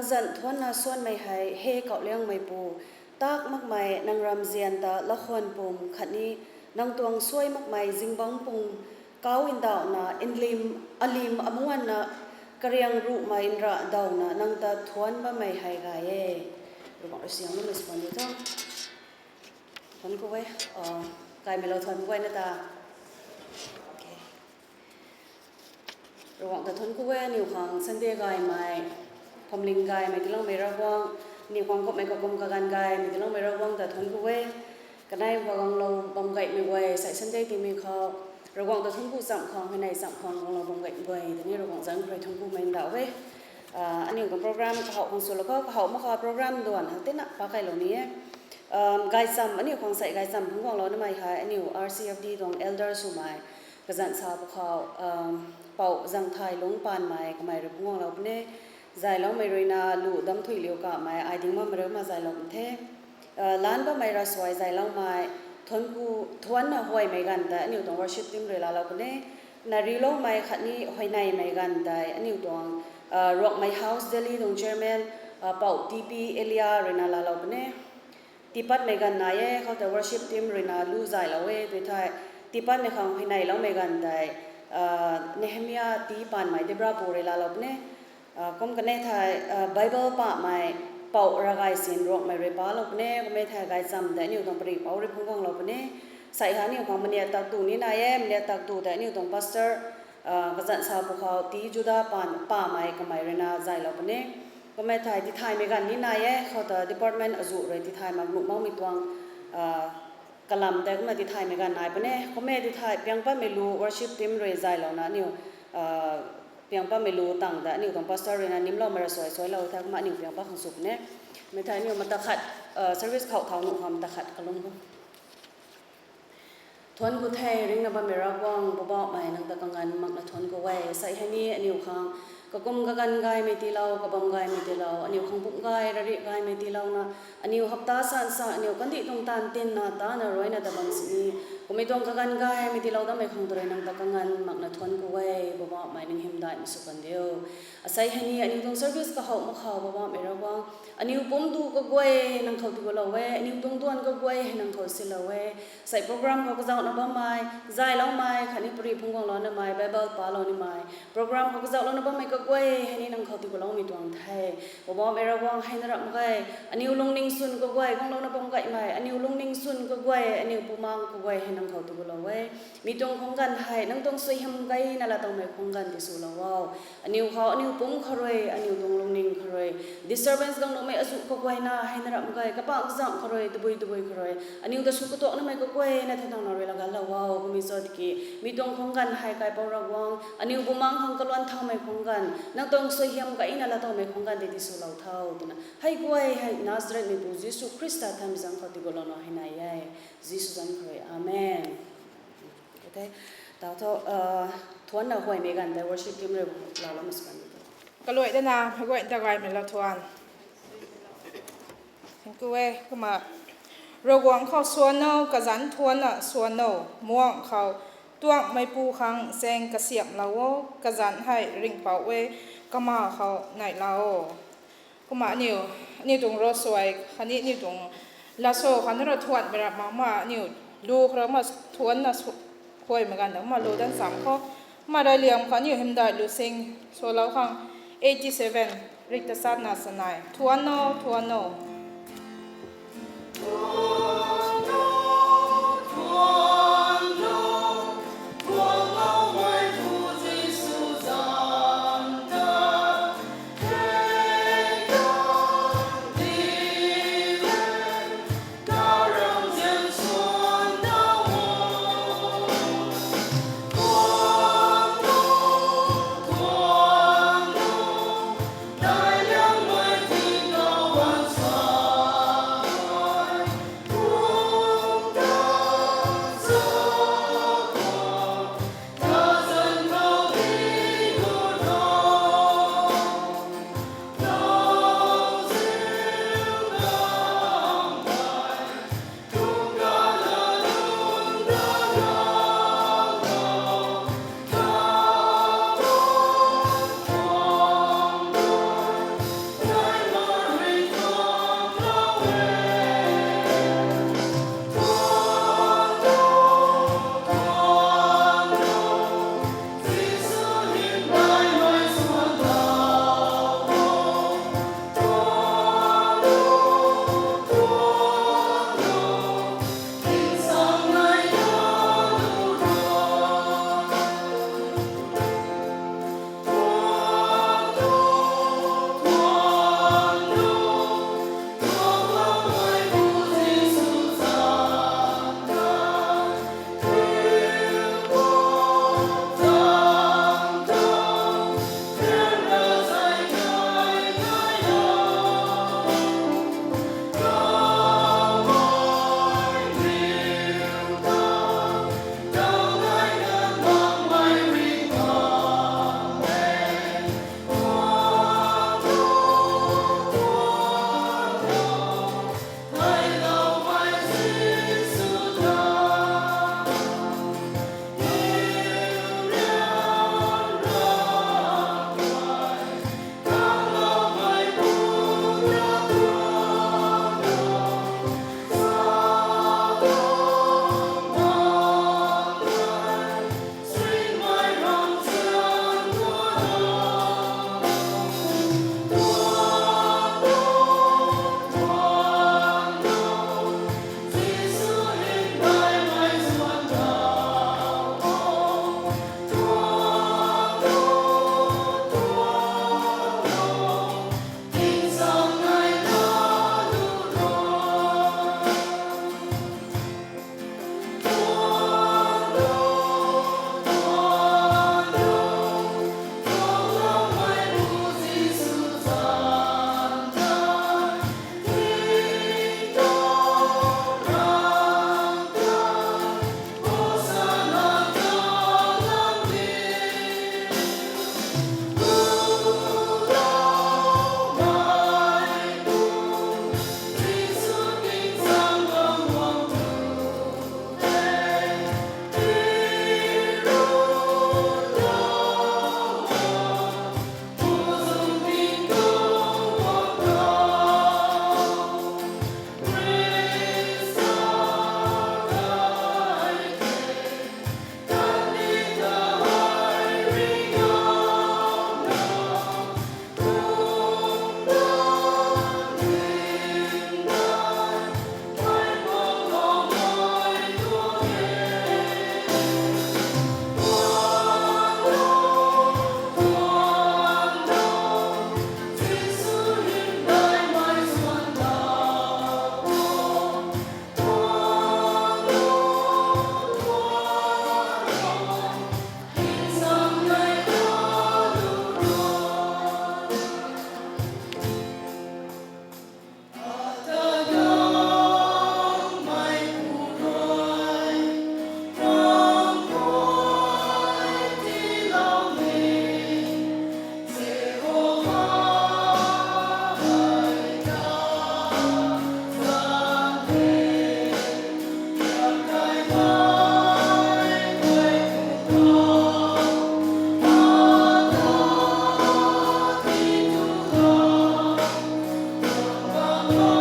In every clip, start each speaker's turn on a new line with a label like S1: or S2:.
S1: nang zan thuan na suan mai hai he kau leng mai pu tak mak mai nang ram zian da la khon pum khani nang tuang suai mak mai jingbang pung kau in dau na inlim alim amuan na karyang ru mai ra dau na nang ta thuan ba mai hai ga ye ru ba siang ni respond to thuan ko we kai me lo thuan ko na ta okay ru ba ta thuan ko we niu khang sunday gai mai phomling gai mai kilong mai ra wang niu khang ko mai ko gom ka gan gai mai kilong mai ra wang ta thuan ko we kanai wa gang lo bom gai mai we sai sunday ti mai kho rồi quăng từ thung cu sắm khong cái này sắm khong quăng là bông gậy bơi thế này rồi quăng dẫn rồi thung cu mình đảo về anh em có program học con số là có học mà program đoàn hàng tết nè ba cái lỗ ní gai sắm anh em quăng sậy gai sắm không quăng lỗ nó mày hay anh em RCFD đoàn elder số mày cái dẫn sao học bảo rằng thai lúng pan mày cái mày rồi không quăng lỗ này dài lóng mày rồi na lũ đâm thủy liều cả mày ai tiếng mà dài lóng thế lán ba mày ra xoay dài lóng mày thuan na hoi mai gan da aniu tong worship team re la la kone na rilo mai khani hoi nai mai gan da aniu tong rock my house delhi dong chairman pau tp elia re na la la kone tipat mai gan na ye kha ta worship team re na lu zai la we te thai tipat ne khang hoi nai la mai gan da nehemia ti pan mai debra po re la la kone kom kane thai bible pa mai pau ragai sin rock mai re pa lok ne ko me tha gai sam da niu tong pri pau re phung gong lok ne sai ha niu khang mania tak tu ni na ye mania tak tu da niu tong pastor ka zan sa pu khao ti juda pan pa mai ka mai re na zai lok ne ko me thai ti thai me gan ni na ye kho ta department azu re ti thai ma nu mau mi tuang kalam da ma ti thai me gan nai pa ne ko me ti thai pyang pa me lu worship team re zai lo na niu piang pa melu tang da niu tong pastor na nim lo mara soi lo tha ma niu piang pa khang sup ne me thai niu mata khat service khau thau nu ham ta khat kalong bu thon ku thai ring na ba mera wang bo ba mai nang ta kangan mak na thon ko wai sai hani aniu khang ka kum ka gan gai me ti lo ka bam gai me ti lo aniu khang buk gai ra ri gai me ti lo na aniu hapta san sa aniu kan ti tong tan tin na ta na roi na da bang si ko me tong ka gan gai me ti lo da me khang dore nang ta kangan mak na thon ko wai bo ba mai ning him dai su kan deu asai hani aniu tong service ka hau ma khaw bo ba me ra wang aniu pom du ko goi nang khau ti ko lo we aniu tong duan ko goi nang khau si lo we sai program ko zau na ba mai zai lo mai khani pri phung gong lo na mai bible pa lo ni mai program ko zau lo na ba mai ko goi hani nang khau ti ko lo mi tuang thai bo ba me ra wang hai na ra ma gai aniu long ning sun ko goi gong lo na bom gai mai aniu long ning sun ko goi aniu pu mang ko goi hai nang khau ti ko lo we mi tong khong gan hai nang tong sui ham gai na la tong mai khong gan ti su lo wow aniu khau aniu pum kharoi aniu dong long ning kharoi disturbance gong no mai asu ko goi na hai na ra ma gai ka pa zang kharoi dubui kharoi aniu da su ko to na mai ko goi na tha nang no re la ga la wow ko mi so ki mi tong khong gan hai kai pa ra wang aniu bu mang khong kalwan thau mai khong gan nang tong sui ham gai na la tong mai khong gan ti su lo thau tina hai goi hai nazareth mi bu jesu christa tham jang khati go lo no hai na ye jesu jang khroi amen okay ta to thuan na hoi me gan da worship team re la la mas kan
S2: ก็ลอยได้นะให้ก็ตะไคร้เป็นละทวนเห็นกูเว้ก็มาระวังเขาส่วนเนาะกระจันทวนอ่ะส่วนเนาะม่วงเขาตัวไม่ปูคังแซงกระเสียบเรากระจันให้ริงเป่าเว้ก็มาเขาไหนเราก็มานี่ตรงรถสวยคันนี้ตรงลาโซคันนี้เราทวนไปรับมานี่ดูเขามาทวนน่ะคุยเหมือนกันแต่มาดูด้านสามเขามาได้เลี้ยงคันนี้เห็นได้ดูเซ็งโซเราคัง87 ริกตสัตนาสนายทวนโน ก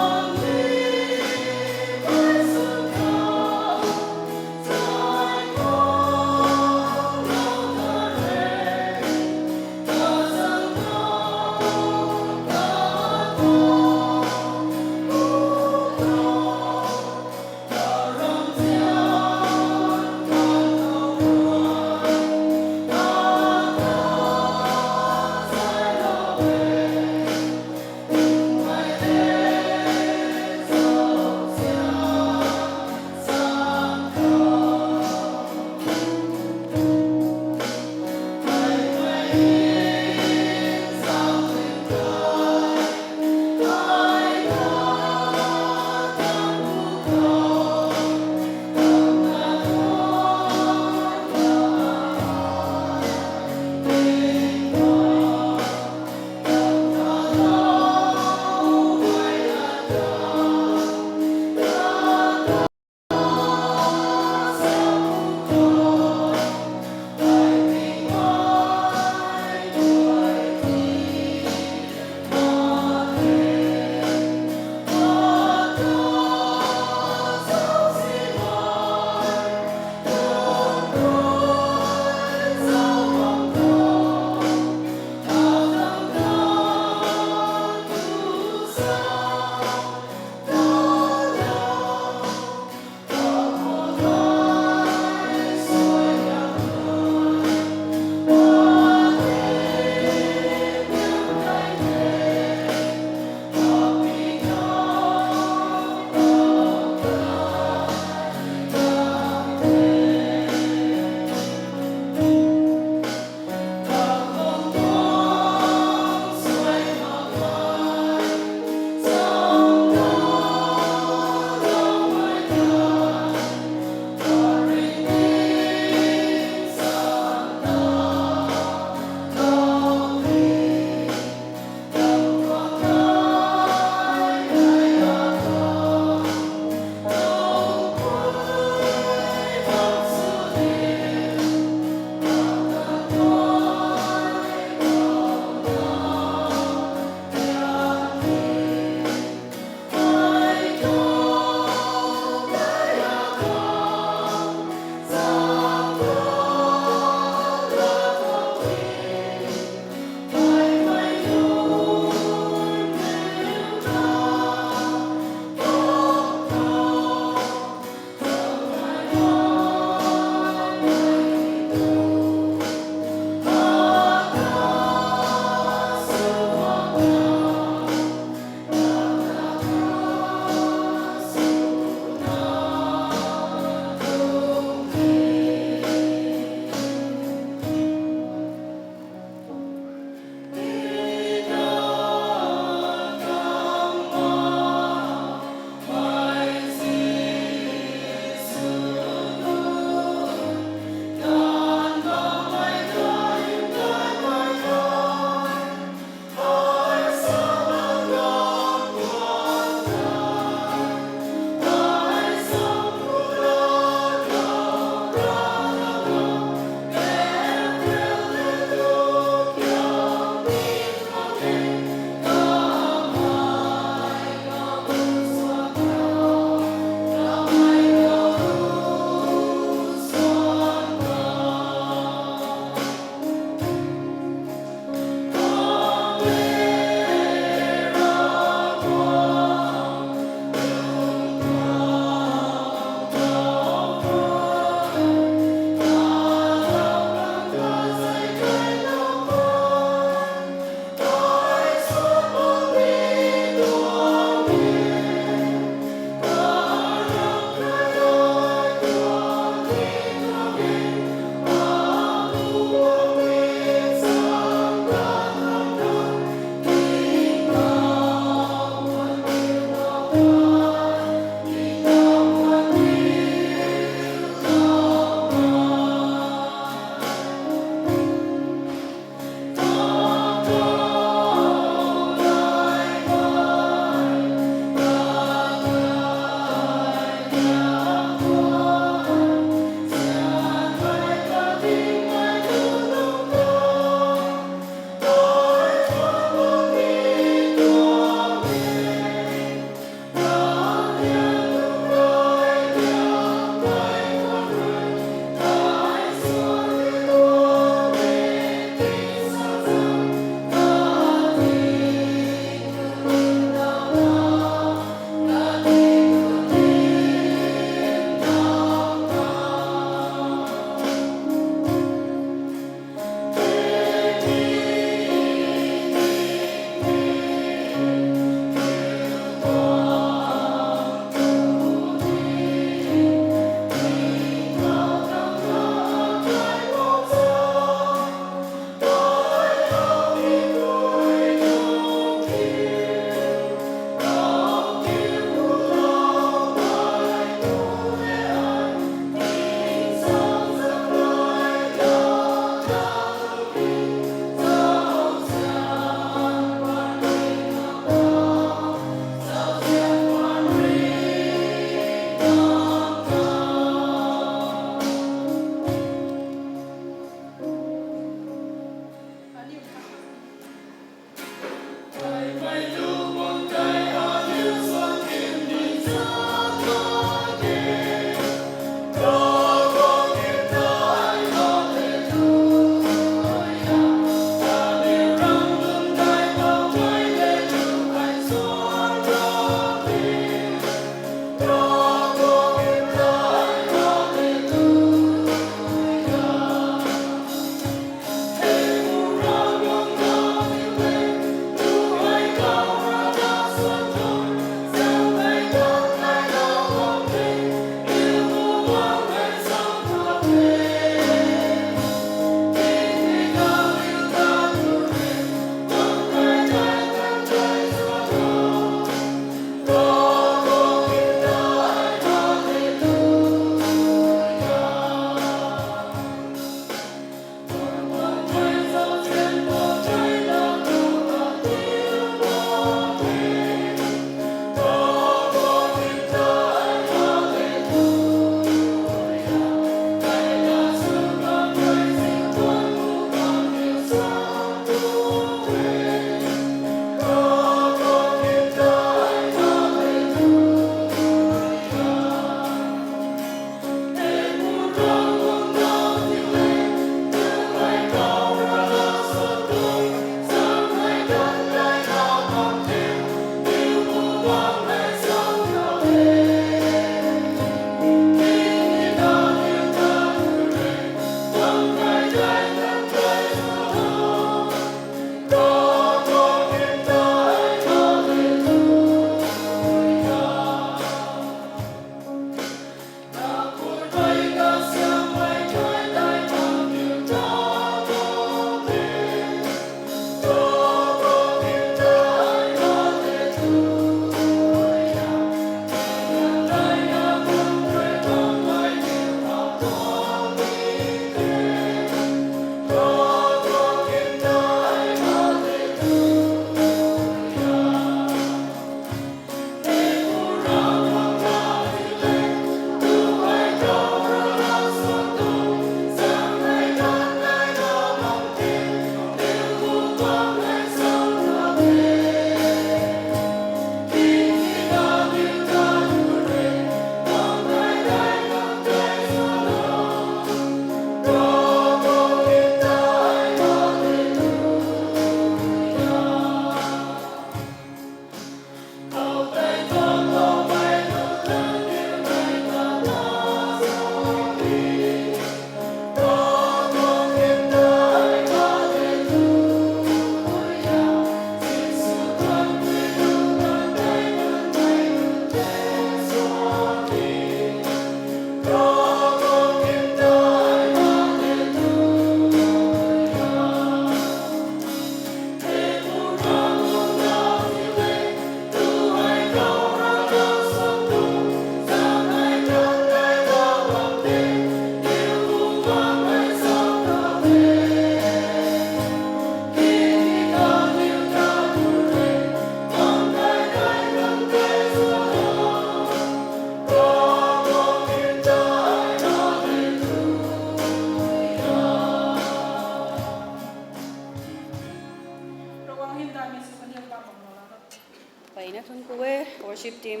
S1: นะทุนกูเว worship team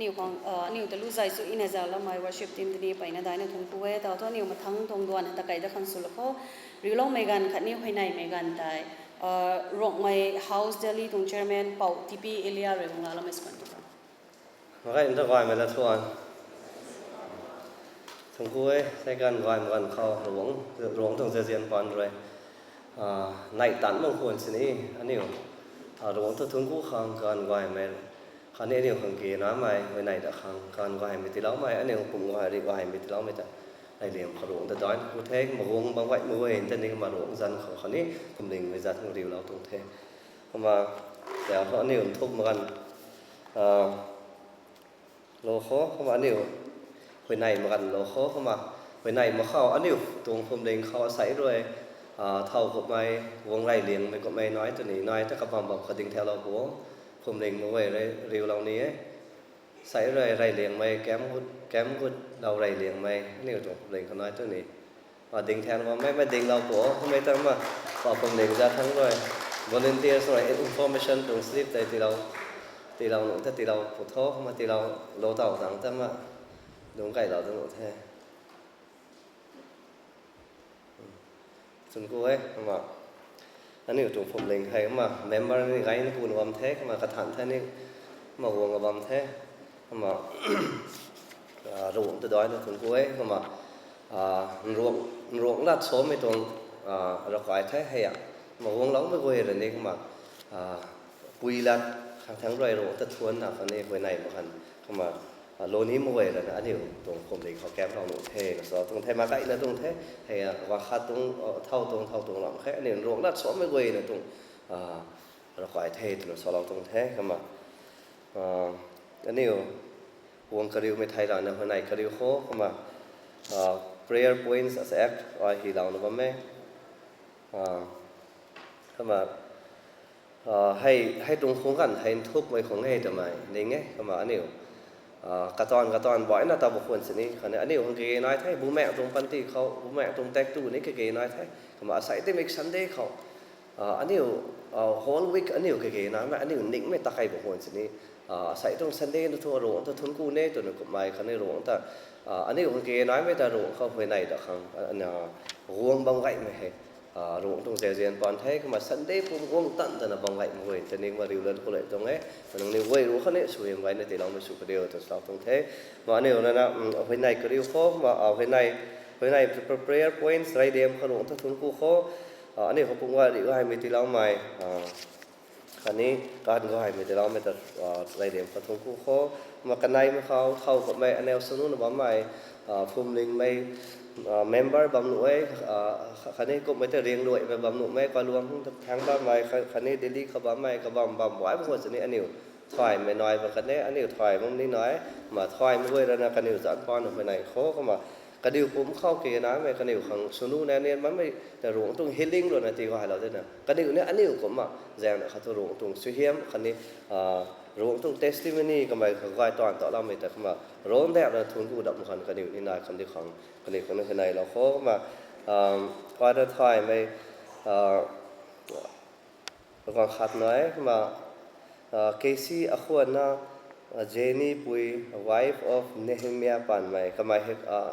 S1: นิวของนิวตะลุใจสุอินเซาละไม่ worship team ตัวนี้ไปนะได้นะทุนกูเวแต่ว่านิวมาทั้งตรงดวนตะไกตะคันสุลเขาหรือลองไม่กันขัดนิวให้ในไม่กันได้รองไม่ house daily ตรง chairman เป่า TP เอเลียเรื่องละไม่สกันตัว
S3: mà cái đó gọi mà là thuần thằng cuối sẽ gần gọi mà gần khâu ruộng thằng giờ diện còn rồi này tán bằng khuôn xin đi anh hiểu ruộng thằng cuối không gần gọi mà khán này điều khang kia nói mày người này đã khang gần gọi mình thì lâu mày anh hiểu cũng gọi đi gọi mình thì lâu mày ta này điểm khâu ruộng ta đói cụ thể mà ruộng bằng vậy mua hình tên đi mà ruộng dân khâu này cùng đình với dân một điều lâu tung thế mà để họ nhiều thúc mà gần lô khó không ăn nhiều hồi này mà gần lô khó không mà hồi này mà khao ăn nhiều tuồng hôm đình khao sấy rồi thầu của mày vòng này liền mày của mày nói từ này nói tất cả vòng vòng khởi đình theo lâu bố hôm đình nó về đây rìu lâu ní ấy sấy rồi rầy liền mày kém hút đầu rầy liền mày nhiều tuồng hôm đìnhเขาnói từ này và đình theo nó mấy đình lâu bố không mấy tâm mà vào hôm đình ra thắng rồi volunteers rồi information tuồng slip đây thì lâu nữa thì lâu phụ thô mà thì lâu lô tàu thắng tâm ạ đúng cái đó tôi nói thế chúng cô ấy mà anh hiểu chúng phục linh hay mà member này gái nó buồn vòng thế mà cắt hẳn thế này mà buồn vòng thế mà ruộng tôi đói là chúng cô ấy mà ruộng là số mấy tuần rồi khỏi thế hay ạ mà buồn lắm mới quên rồi này mà quy là tháng rồi ruộng tất thuần là phần này hồi này mà hẳn mà lô ní mua về là anh hiểu tuồng cùng thì họ kém vào nụ thề là do tuồng thề mà gãy là tuồng thế hay và khát tuồng thâu tuồng làm khác nên ruộng đất số mới về là tuồng là khỏi thề thì nó sau đó tuồng thế mà anh hiểu uống cà riu mới thay là hồi này cà riu khó mà prayer points sẽ ở hi lòng nó bấm mê màให้ตรงคุ้งกันให้ทุบไว้ของให้ทำไมนี่ไงก็มาอันนี้กระตอนบ่อยนะตาบุคคลสินี่ขณะอันนี้ของเกย์น้อยไทยบุแม่ตรงปันตีเขาบุแม่ตรงแตกตู้นี่เกย์น้อยไทยก็มาใส่เต็มอีกซันเดย์เขาอันนี้whole week อันนี้เกย์น้อยอันนี้นิ่งไม่ตะไคร้บุคคลสินี่ใส่ตรงซันเดย์ตัวหลวงตัวทุนกูเน่ตัวหนึ่งก็ไม่ขณะหลวงแต่อันนี้ของเกย์น้อยไม่แต่หลวงเขาไปไหนแต่ครั้งอันนี้ห่วงบังไก่ไม่ให้ruộng trong dễ dàng còn thế mà sân đế cũng uống tận là bằng vậy người cho nên mà điều lần cô lại trong ấy mà nếu quay đúng không đấy số hiện vậy thì lòng mới số điều từ sau trong thế mà nếu là ở bên này có điều khó mà ở bên này prayer point right điểmเขาruộng thôn cô khó anh ấyเขาcũngว่าđiều hai mươi tỷ lòng màyอันนี้การก็ให้ไม่ได้เราไม่แต่รายเดียมเขาทงคู่เขามากันในมาเขากับไม่อันแนวสนุนบ้าไม่ภูมิลิงไม่member บำหนุ้ยคันนี้ก็ไม่ได้เรียงด้วยไปบำหนุไม่ก็รวมทั้งบ้าไม่คันนี้เดลี่เขาบ้าไม่ก็บำไว้บางคนสินี่อันนี้ถอยไม่น้อยบางคันนี้อันนี้ถอยมันนิดน้อยมาถอยไม่ด้วยแล้วนะคันนี้จัดป้อนออกไปไหนเขาก็มากระดิ่งผมเข้าเกณฑ์นะไม่กระดิ่งของสนุนแน่เนี่ยมันไม่แต่หลวงตรง healing ด้วยนะที่ว่าเราด้วยนะกระดิ่งเนี่ยอันนี้ผมอ่ะแจ้งนะเขาตัวหลวงตรงสุเฮียมคันนี้หลวงตรง testimony ก็ไม่เขาไว้ตอนต่อเราไม่แต่เขามาร้อนแดดเราทุนกูดับมันกระดิ่งนี่นายคันที่ของกระดิ่งคนนั้นในเราเขาก็มาว่าจะถอยไม่ก่อนขัดน้อยมาเคซี่อควรนะJenny Pui, wife of Nehemiah Panmai, kamai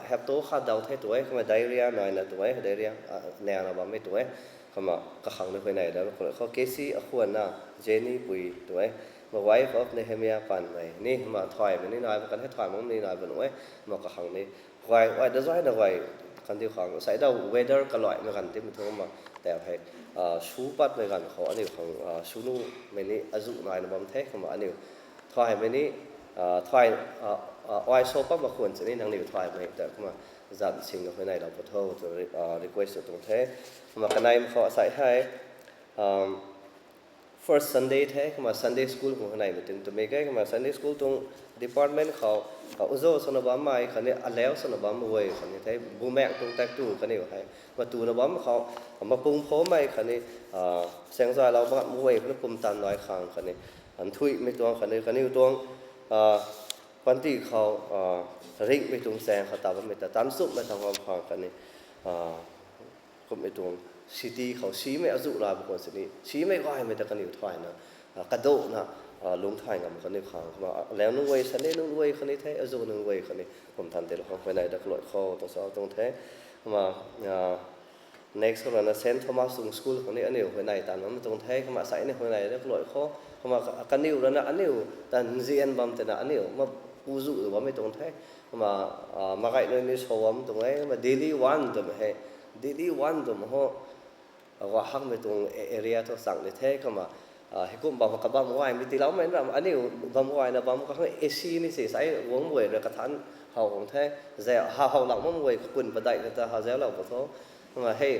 S3: hep to khat dau the tuai, kamai diarrhea noi na tuai, diarrhea nea na ba me tuai, kama ka khang ne khoi nai da ko Casey akhwan na Jenny Pui tuai, ma wife of Nehemiah Panmai, ni ma thoi me ni noi ba kan he thoi mong ni noi ba noi, ma ka khang ni wai da zai na wai kan ti khang sai da weather ka loi me kan ti mi thong ma ta phai shu pat me kan kho ani khang sunu me ni azu nai na bam the kama aniถอยไปนี้ถอยอ้อยโซปั๊บมาควรจะนี่นางนิวถอยไปแต่มาจัดสิ่งกับคนไหนเราขอโทษจะ request ตรงเท่มากันในมาขอใส่ให้ first Sunday เท่มา Sunday school ของคนไหนมาถึงตัวเมฆมา Sunday school ตรง department เขาอุโซสนบามไม่คนนี้อันแล้วสนบามมวยคนนี้เท่บูแมกตรงแตกตู้คนนี้ว่าให้มาตูนบามเขามาปุ่งโผล่ไม่คนนี้แสงสว่างเราบ้านมวยเพื่อปุ่มตันน้อยครั้งคนนี้อันทุยไม่ตัวคันนี้ตัวปันที่เขาริงไม่ตรงแสงเขาตาไม่แต่ตันสุกไม่ทำความฟังคันนี้ก็ไม่ตรงซิตี้เขาชี้ไม่อาจุลาบุคคลสินี้ชี้ไม่ก็ให้ไม่แต่กันอยู่ถอยนะกระโดดนะ ลุงไทยกับคนนี้ขังมาแล้วนุ่งเวยสันนี้นุ่งเวยคนนี้แท้อจูนุ่งเวยคนนี้ผมทันเดี๋ยวเขาไปไหนดักหลอดคอตัวสาวตรงแท้มาnext คนนั้นเซนต์ทอมัสสกูลคนนี้อันนี้ไปไหนตามนั้นตรงแท้เขามาใส่เนี่ยไปไหนดักหลอดคอเขามากันนิ้วแล้วนะอันนี้แต่เรียนบำแต่นะอันนี้มาปูจุหรือว่าไม่ตรงแท้เขามาไกลเลยนี่ชวมตรงไหนมา daily one ตัวมันให้ daily one ตัวมันเขาว่าหักไม่ตรง area ตัวสั่งเลยแท้เขามาให้กุมบอกกับบางวันมีตีแล้วไม่นะอันนี้บางวันนะบางก็ให้เอซีนี่สิใส่วงมวยเลยกระทันเขาของแท้เจ้าเขาหลังมวยกุนประดัยแต่เขาเจ้าเราบอกเขามาให้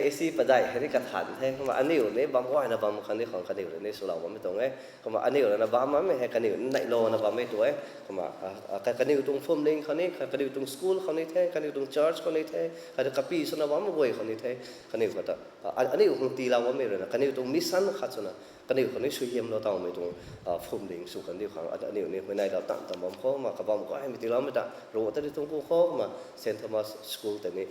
S3: เอซีประดัยให้ได้กระทันแท้เขามาอันนี้นี่บางวันนะบางคันนี้ของคันนี้เลยนี่สุราว่าไม่ตรงไงเขามาอันนี้นะบางมันไม่ให้คันนี้ในโลนะบางไม่ตัวเขามาคันนี้ตรงฟอร์มลิงคันนี้คันนี้ตรงสกูลคันนี้แท้คันนี้ตรงเชิร์ชคันนี้แท้คันนี้กับปีส่วนบางมวยคันนี้แท้คันนี้ก็แต่อันนี้ของตีเราว่าไม่เลยนะคันนี้ตรงมิสซันขัดส่วนกันนี่คนนี้ช่วยเยี่ยมเราต้องไม่ตรงฟุ่มดิ่งสุขันที่ของอันนี้เนี่ยคนในเราตั้งแต่บอมเขามากับบอมก็ให้มีตีเราไม่ได้รู้ว่าที่ตรงกูเขามาเซนต์ทอมัสสกูลแต่นี่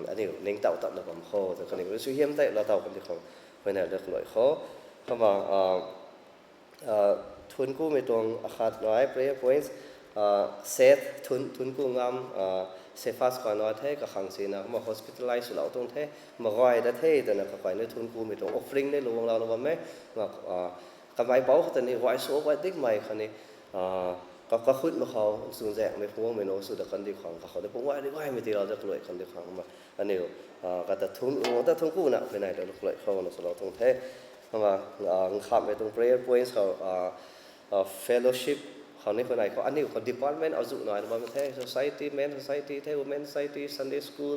S3: อันนี้เลี้ยงเต่าตั้งแต่บอมเขาแต่คนนี้ก็ช่วยเยี่ยมได้เราเต่าคนที่ของคนในเลือกหน่อยเขามาทุนกู้ไม่ตรงอาคาดน้อย prayer points เซตทุนกู้งามเซฟัสก่อนน้อยเท่กับขังสีนะมา hospitalize สุดเราตรงเท่มาไว้ได้เท่แต่นะกับไปในทุนกู้ไม่ตรง offering ในหลวงเราเราไม่มากับไม้เบาแต่นี่ไว้โซ่ไว้ติ๊กใหม่คันนี้ก็ขึ้นมาเขาสูงแจกไม่พวงไม่โน้สุดกันดีของเขาได้พวงไว้ได้ไว้ไม่ตีเราจะกลุ่ยกันดีของมาอันนี้ก็แต่ทุนกู้น่ะไปไหนเรากลุ่ยเขาสุดเราตรงเท่มาขับไปตรง prayer points เขาfellowshipเขาในคนไหนเขาอันนี้คน department เอาจุหน่อยนะบางที society men society เท women society Sunday school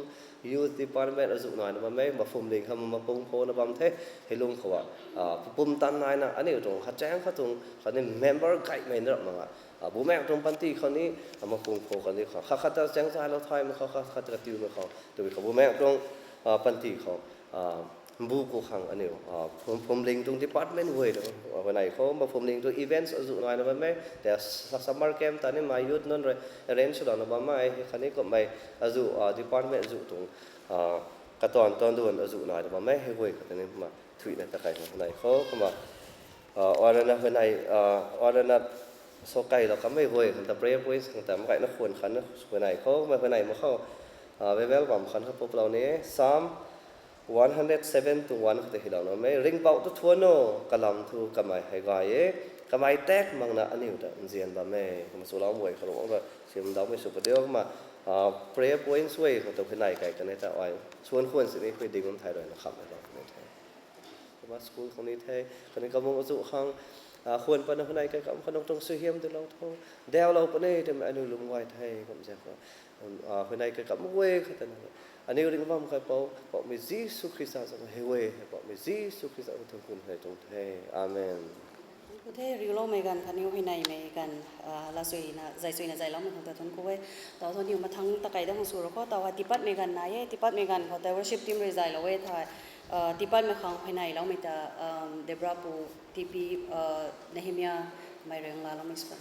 S3: youth department เอาจุหน่อยนะบางทีมาฟุ่มลิงเขามาปุ่มโพนะบางทีให้ลุงเขาว่าปุ่มตันนายนะอันนี้ตรงเขาแจ้งเขาตรงเขาใน member guide ไม่ได้หรอกมั้งบุแม่ตรงปันตีคนนี้มาปุ่มโพคนนี้เขาจะแจ้งใจเราทายมันเขาจะติวมันเขาโดยเขาบุแม่ตรงปันตีเขาบูกูขังอันนี้ผมลิงตรง department เว้ยเนาะวันไหนเขามาผมลิงตรง events อาจุหน่อยนะบ้างไหมแต่ summer camp ตอนนี้มายุดนั่นเลย arrange สุดแล้วนะบ้างไหมคันนี้ก็ไม่อาจุ department อาจุตรงกระตอนด่วนอาจุหน่อยนะบ้างไหมให้เว้ยกันนี้มาถุยในตะไคร้วันไหนเขามาวันนั้นวันไหนวันนั้นโซไก่เราก็ไม่เว้ยแต่ prayer points แต่เมื่อไหร่นักควรขันนะวันไหนเขามาวันไหนมาเข้าเวลบัมขันเขาพบเราเนี่ย107 to 1 cái hilao nó mấy ring bao tu thua nó kalam thu kamai hay gai kamai tek mang na ani uta zian ba me kuma so lao moi khalo ba sim dau me su pa deu ma prayer points way ko to khnai kai kan ta ai chuan khon si ni khoi ding om thai roi na kham na ne the kuma school khon ni the kan ka mo zu khang khon pa na khnai kai kam khon tong su hiam de lao tho deu lao pa ne te ma anu lum wai thai kam ja ko khnai kai kam we khata naอันนี้เรื่องว่ามันเคยบอกมีจีสุคริสต์จะให้เว้บอกมีจีสุคริสต์ทุกคนให้ตรงเทอาเมน
S1: ประเทศริโลไม่กันคันนี้ให้ในไม่กันลาสุยนะใจสุยนะใจเราไม่ของแต่ทุนกูเว้ต่อทนอยู่มาทั้งตะไคร้ทั้งสูรก็แต่ว่าติปัดไม่กันนายติปัดไม่กันเขาแต่ว่าชิปทีมเรใจเราเว้ถ่ายติปัดไม่ของภายในเราไม่แต่เดบราปูทีพีเนฮิเมียไม่เรื่องลาเราไม่สกัน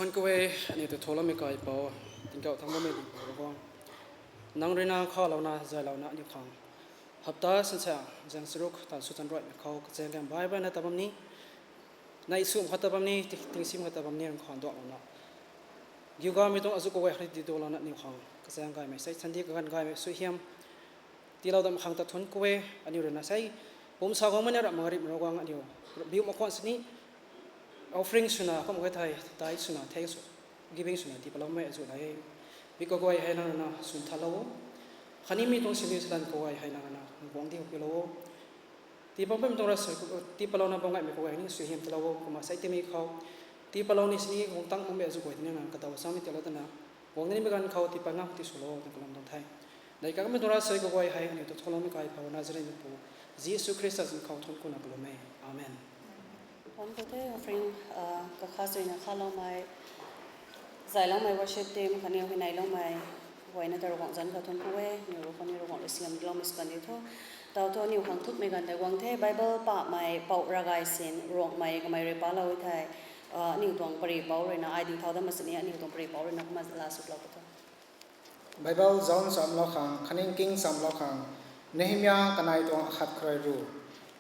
S4: นก็เวอันนี้ตัวโทรแล้วไม่ไกลเปล่าติงเก่าทั้งหมดไม่ดีเปล่าก็นังเรนาข้อเรานะใจเรานะอยู่ข้างฮับตาสันเสียจังสรุปตอนสุดท้ายเขาเจอกันบ่ายๆนะแต่แบบนี้ในสุ่มขัดแต่แบบนี้ติงซิมขัดแต่แบบนี้ขอนดอกเรานะอยู่ก็ไม่ต้องอาศัยก็เวให้ดีตัวเรานะอยู่ข้างก็เจอกันไม่ใช่ทันทีกันกันไม่สุดเหี้ยมที่เราดำข้างตัดทนก็เวอันนี้เรื่องนะใช่ผมสาวของมันเนี่ยมาริบเรากวางอันเดียวบิวมาควันสินี้offering สุนัขก็มันก็ไทยตายสุนัขเทสุ giving สุนัขที่เราไม่สุดให้บิก็ก็ให้นั่นนะสุนทรเราขันนี้มีตรงสิ่งที่สุดก็ให้นั่นนะบางที่เขาเราที่ผมเป็นตรงรัสที่เรานะบางไงไม่ก็ให้นี่สุดเหี่ยมที่เราก็มาใส่ที่มีเขาที่เรานี่สิ่งของตั้งผมเป็นสุดกว่าที่นั่นก็ตัวสามีที่เราตั้งนะบางนี้มีการเขาที่ปังงาที่สุดเราตั้งกลางตรงไทยในการเป็นตรงรัสก็ให้นี่ตัวเราไม่ก็ให้ภาวนาจะได้ไม่ปูYesus Kristus เขาทนคุณอับลมอาเมน
S1: ผมก็ได้ offering ก็ข้าศึกนะข้าเราไม่ใจเราไม่ worship team คันนี้คนไหนเราไม่ไว้ในแต่ระหว่างจันทร์กับทนกูเว่อยู่คนนี้ระหว่างเสียมเราไม่สกันอยู่ทั่วแต่ตัวนิวขังทุกไม่กันแต่วังเท Bible ป่าไม่เป่าระกายเส้นรองไม่ก็ไม่เรียบร้อยไทยนิวตวงปรีเป่าเลยนะไอดีเท่าแต่มาสนี้นิวตวงปรีเป่าเลยนะมาล่าสุดเราก็ต้อง
S5: Bible จอนสามล้อขังคันนี้กิ้งสามล้อขังเนหิมยากันไอตัวขัดใครรู้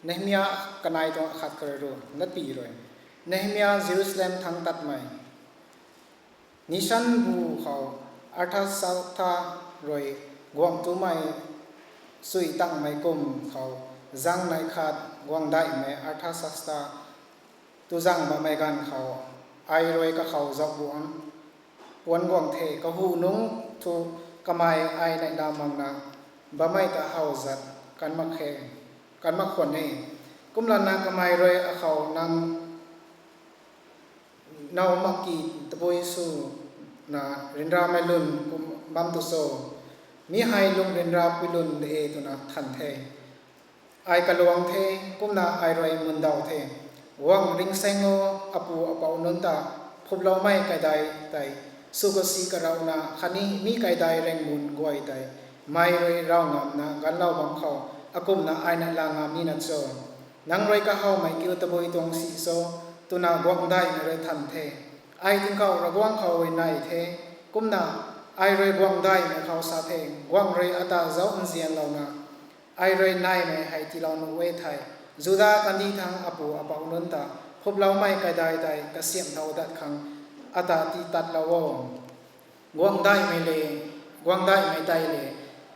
S5: เนหิมยากันไอตัวขัดใครรู้นัดปีเลยเนหิมยาเยรูซาเล็มทั้งตัดใหม่นิชันบูเขาอัฐสัตตารวยกวางตัวใหม่สุยตั้งไม่กุมเขาจังในขาดกวางได้ไหมอัฐสัตตาตัวจังบะไม่กันเขาไอรวยก็เขาจับบวนวันกวางเทก็หูนุ่งทุกไมไอในดามังนาบะไม่ตะเฮาจัดกันมาแข่งกันมาขวนนี่กุมลานากไมรวยเขานำนาวมักกีตะบุยสูนะเรินราไม่ลุนกุมบัมตุโซมีไฮลุงเรินราปิลุนเอตุนะทันเทไอกะลวงเทกุมนาไอรวยมุนดาวเทวังริงเซงโออปูอปาอุนตาพบเราไม่ไกใดไตสุกสีกะเรานาคันนี้มีไกใดแรงมุนกวยไตไม่รวยเรางามนะกันเล่าบังเขาอากุมนะไอนัลางามนี่นัดโซนังรวยก็เฮาไม่คิวตะบุยตรงสีโซตุนากวงได้ไม่รวยทันเทไอถึงเขาระกวงเขาไว้ในเทกุมนาไอรวยกวงได้ไม่เขาสาเทกวงรวยอัตาเจ้าอันเสียนเรานะไอรวยในไม่ให้ที่เราหนุ่เวไทยจุดากันดีทางอปูอปาอุนตาพบเราไม่ไกได้ไตกเสียมเท่าดัดขังอัตาที่ตัดเราวงกวงได้ไม่เลยกวงได้ไม่ได้เลย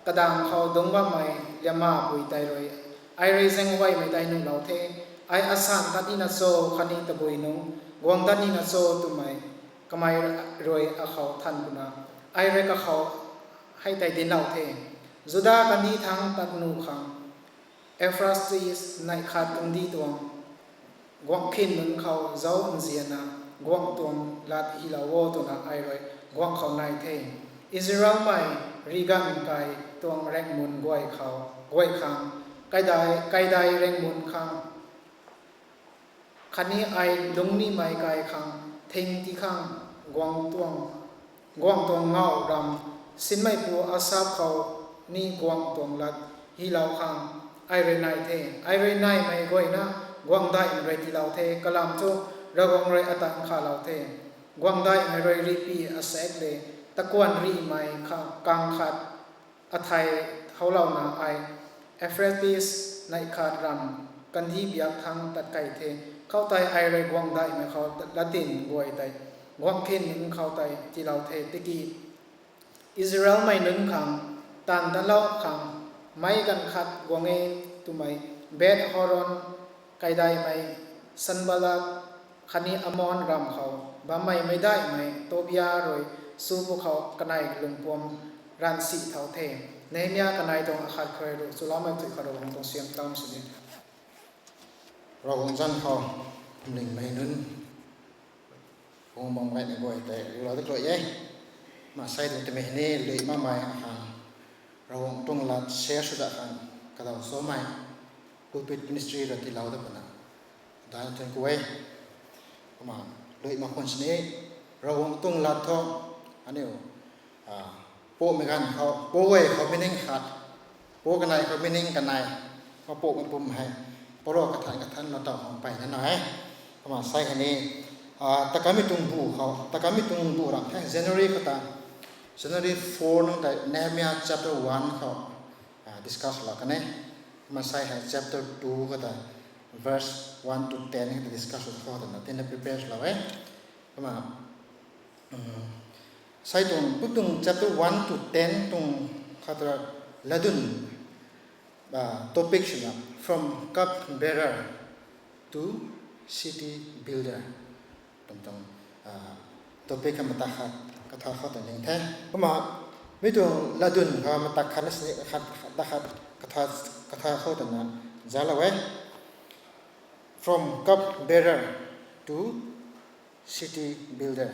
S5: กระดังเขาดงว่าไม่เลียมาปุยไตรอยไอเรเซงไว้ไม่ได้นุ่งเราเทไออาสันตัดนินาโซคันนี้ตะบุยนุ่งกวงตัดนินาโซตุไม่ก็ไม่รวยอาเขาทันกุนาไอเรก็เขาให้ไตดินเราเทจุดากันนี้ทั้งตัดนูขังเอฟราสติสในขาดตรงดีตัวกวงขินมึงเขาเจ้าอันเสียนะกวงตัวลาดฮิลาวตัวนะไอเรกวงเขาในเทอิสราเอลไม่รีกันไกตัวแรงมุนกวยเขากวยขังไกได้แรงมุนขังคันนี้ไอลงนี่ไม่ไกขังเทงที่ขังกวงตัวเงาดำสินไม่ปูอาซาบเขานี่กวงตัวลัดฮิลาวขังไอเรนไนเทไอเรนไนไม่กวยนะกวงได้เรที่เราเทกลามโจระวังเรอตังขาเราเทกวงได้ไม่เรรีปีอาเซกเลตะกวนรีไม่กังขัดอไทยเขาเล่านาไอเอฟเรติสในขาดรำกันที่เบียกทางตัดไก่เทเข้าไตไอเรกวงได้ไม่เขาละตินบวยไตกวงเข็นนึงเข้าไตที่เราเทตะกี้อิสราเอลไม่นึงขังตันตะเล่าขังไม่กันขัดกวงเอตุไม่เบดฮอรอนไก่ได้ไม่สันบาลักคันนี้อมอนรำเขาบะไม่ได้ไม่โตบิยารอยสู้พวกเขากันในลงพวมรันสีเท่าเทในเนี้ยกันในตรงอาคารเคยรู้สุราไม่ถึงคารวงตรงเสียงตามสุด
S6: เราคงจันเขาหนึ่งไม่นึงคงมองไปในบ่อยแต่เราต้องกลัวยัยมาใส่ตัวเมนี่เลยมาใหม่อาหารเราคงต้องลัดเสียสุดอาหารกระดาษโซ่ใหม่กูปิดมินิสทรีเราที่เราได้ปนะได้จนกูเว้ยมาเลยมาคนนี้เราคงต้องลัดท้องอันนี้โป้เหมือนกันเขาโป้เว้ยเขาไม่นิ่งขัดโป้กันไหนเขาไม่นิ่งกันไหนเขาโป้มันปุ่มให้โป้รอกระทันเราต่อไปนั่นหน่อยประมาณใส่แค่นี้ ตะกามิตุงบูเขาตะกามิตุงบูรักให้ January เขาตา January 4น้องแต่ Nehemiah chapter 1เขาdiscuss ละกันเนี่ยมาใส่ให้ chapter 2เขาตา verse 1 to 10ให้ discuss เขาตานะที่นั่น prepare ละเว้ยก็มาใส่ตรงปุ๊บตรง chapter 1 to 10ตรงเขาตาละดุนtopic ใช่ไหม from cup bearer to city builder ตรงtopik yang matahat kata kata yang teh kama itu ladun kama matakan sini kata kata na jalawe from cup bearer to city builder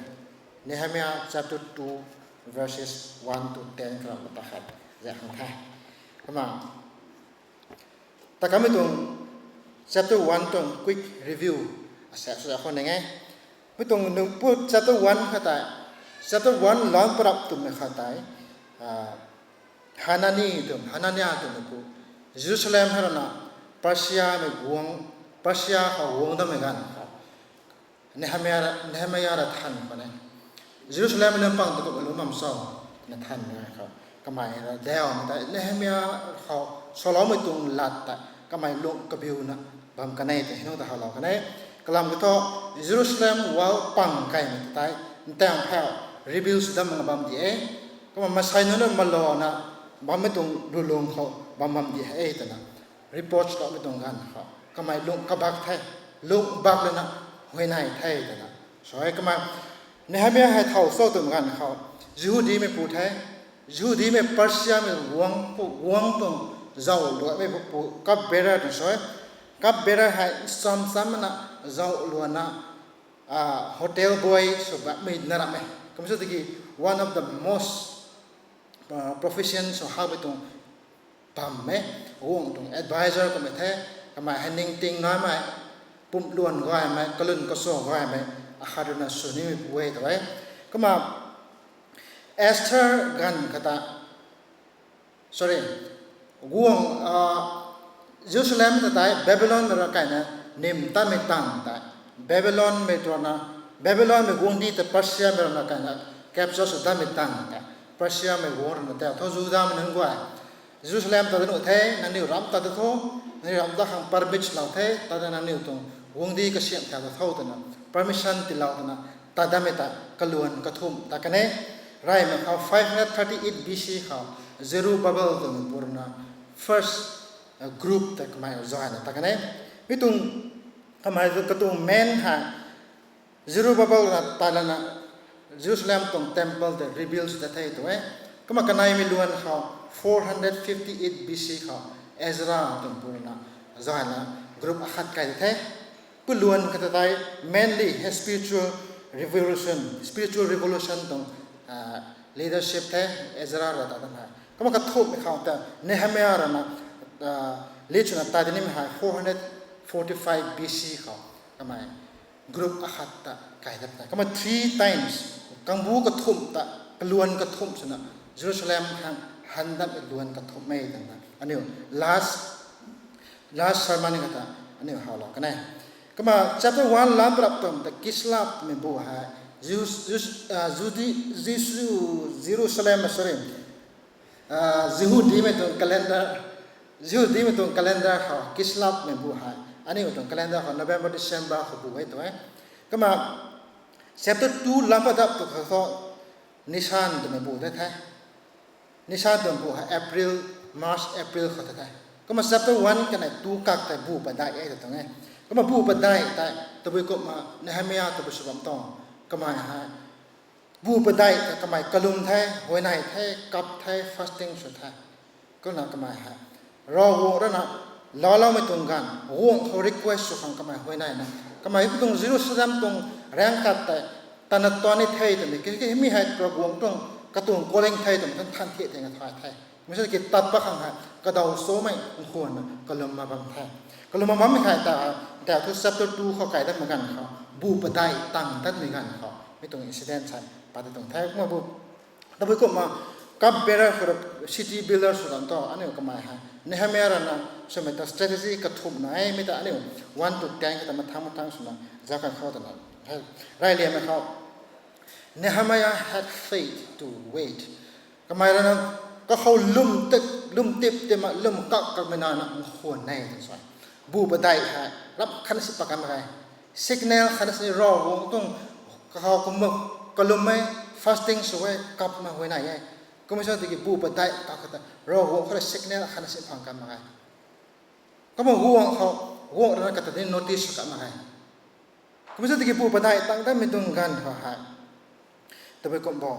S6: Nehemiah chapter 2 verses 1 to 10 kama matahat yang teh kama tak kami tu chapter 1 tu quick review asal sudah kau nengaiไม่ตรงหนึ่งพูด chapter 1เข้าใจ chapter 1ล้อมปรับตุ่มเข้าใจฮานานีตุ่มฮานานีตุ่มกูเยรูซาเล็มฮาร์นาปัสยาไม่วงปัสยาเขาวงดำเนินการเนหเมียระทันคนนี้เยรูซาเล็มเริ่มปังตุ่มลุมัมซอนะทันนะครับก็หมายเราเดาแต่เนหเมียเขาสโลไม่ตรงลัดแต่ก็หมายลงกบิวนะบางกันในแต่ที่น้องตาเขาเรากันในกลามก็ต้องเยรูซาเล็มว้าวปังไก่ไม่ตายแต่งแผ่วรีวิวสุดมันบางทีก็มาใช้นั่นมาลอนะบางไม่ตรงดูลงเขาบางทีแต่นะรีพอร์ตก็ไม่ตรงกันเขาก็ไม่ลงกบักไทยลงบักเลยนะหัวหน้าไทยแต่นะสวยก็มาในให้ไม่ให้เท่าโซ่ตัวกันเขายูดีไม่พูดไทยยูดีไม่เปอร์เซียไม่วงตรงเจ้าหลวงไม่พูดกับเบรดสวยกับเบรดให้ซ้ำๆนะเจ้าหลวงนะhotel boy sebab midnara meh kamu sedegi one of the most profession so how betul pam meh wong tung advisor kamu teh kamu handing ting noi mai pum luan goi mai kalun koso goi mai akhaduna suni buai tawai kamu Esther gan kata sorry wong Jerusalem tatai Babylon merakaina nim tamitang tai Babylon में तो ना Babylon में गोंदी तो पर्शिया में ना कहना कैप्चर सुधा में तांग है पर्शिया में गोंद में तो तो जुदा में नंगवा है जेरूसलम तो दिन उठे नन्ही राम तो तो नन्ही राम तो हम परमिट लाओ थे तो नन्ही तो गोंदी का शेम था तो तो ना परमिशन तिलाओ तो ना तादा में ता कलुअन कथुम ताकने राय में खाओ 538 BC खाओ Zerubbabel तो में पूर्णा first group तक मैं जान ताकने बितुंทำไมก็ตัวแมนหาเยรูซาเล็มนะตาลนะเยรูซาเล็มตรง temple แต่ rebuild แต่ไทยตัวก็มากันในมิลวนเขา458 BC เขาเอซราตรงปุ่นนะจอยนะกลุ่มอาคัดไก่ไทยปุ่นล้วนกันไทย mainly spiritual revolution ตรง leadership ไทยเอซราระดับนั้นก็มากันทุบเขาแต่เนหเมียระนะลิชนะตาดินิมหา445 BC เขาทำไมกลุ่มอาคัตตะไก่ดับแต่ก็มา 3 times กังบูกระทุ่มตะกลวนกระทุ่มสนะเยรูซาเล็มหันดับกลวนกระทุ่มไม่ตั้งแต่อันนี้ last sermon นี่ก็ตาอันนี้เขาหลอกกันแน่ก็มา chapter 1 ล้านปรับตรงแต่กิสลาบไม่บัวหายเยรูซาเล็มมาสริมยูดีไม่ตรง calendar ยูดีไม่ตรง calendar เขากิสลาบไม่บัวหายอันนี้ตรง calendar ของ November December เขาบุกไว้ตัวก็มา chapter 2 ล้ำประดับตัวเขานิชานตัวไม่บุกได้แท้นิชานตัวบุกให้ April March April เขาได้ก็มา chapter 1กันไหนตู้กักแต่บุกไปได้ไอ้ตัวไงก็มาบุกไปได้แต่ตัวบุกมาในฮามียาตัวบุกสวมตองก็มาหาบุกไปได้แต่ก็มากระลุมแท้หัวไหนแท้กับแท้ fasting สุดท้ายก็น่าก็มาหารอวัวแล้วนะล้อเราไม่ตรงกันวงเขา request สุขังก็มาหัวไหนนะก็มาอยู่ตรงเยรูซาเล็มตรงแรงกัดแต่ตอนนั้นตอนนี้ไทยตรงนี้ก็ไม่ให้กระวงตรงกระตุ้งโกเลงไทยตรงท่านท่านเทียงกับไทยไม่ใช่กิจตัดปะขังหากระดาโซ่ไม่ควรก็ลงมาบางไทยก็ลงมาบ้างไม่ใครแต่ทุกสัปดาห์ดูเขาไก่ได้เหมือนกันเขาบูปได้ตั้งได้เหมือนกันเขาไม่ตรงอินซิเดนต์ใช่ปฏิตรงไทยมาบูแต่บุกมา cup bearer for city builder sudan to ane ka mai ha Nehemiah na so meta strategy ka thum na ai meta ane 1 to 10 ka ma thang suna zaka khaw ta na rai le ma khaw Nehemiah had faith to wait ka mai na ka khaw lum tip te ma lum ka ma na na khon nai so bu ba dai ha rap khan si pa ka ma signal khan si ro wong tung ka khaw ku ma ka lum mai fasting so we kap ma we nai aiก็ไม่ใช่ที่บูปได้ตากแต่รอหัวเขาได้สักเนี่ยขันสิพังกันมาไงก็มาหัวเขาหัวนั้นก็ตัดโน้ติสกันมาไงก็ไม่ใช่ที่บูปได้ตั้งแต่ไม่ตรงกันเขาหายแต่ไปก็บอก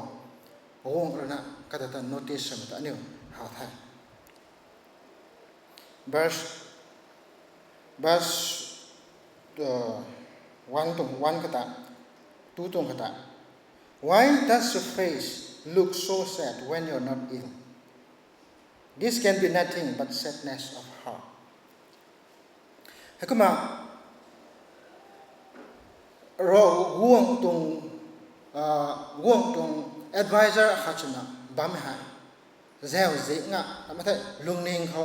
S6: หัวนั้นก็ตัดโน้ติสมาแต่อันนี้หาท่า verse วันตรงวันก็ตัดตู้ตรงก็ตัด why does your face look so sad when you're not ill? This can be nothing but sadness of heart. Hakuma ro guang tung advisor hachuna bam ha zeo zinga amata lungning kho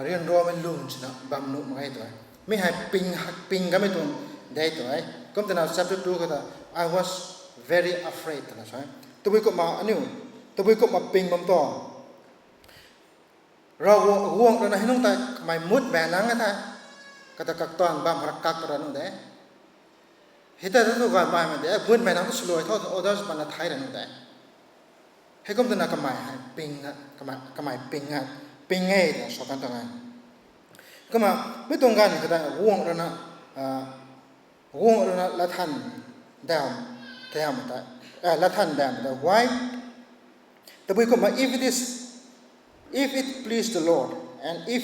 S6: rian ro men lung china bam nu mai to mi hai ping ga me tung dai to ai kom tana chapter 2 ka I was very afraid na saiตัวก็มาอันนี้ตัวก็มาปิงบำต่อเราห่วงเราในน้องแต่ไม่มุดแบนังกันท่าก็จะกักตอนบางรักกักตัวนั่นเด้เหตุแต่ตัวก่อนไปมันเด้มุดแบนังก็สลวยเท่าออเดอร์สปันไทยนั่นเด้ให้ก็ตัวนักกำไมปิงนะกำไมปิงฮะปิงไงเนี่ยสกันตรงนั้นก็มาไม่ตรงกันก็ได้ห่วงเรานะละท่านดาวแถมแต่ละท่านดำ why แต่บุญก็มา if it please the Lord and if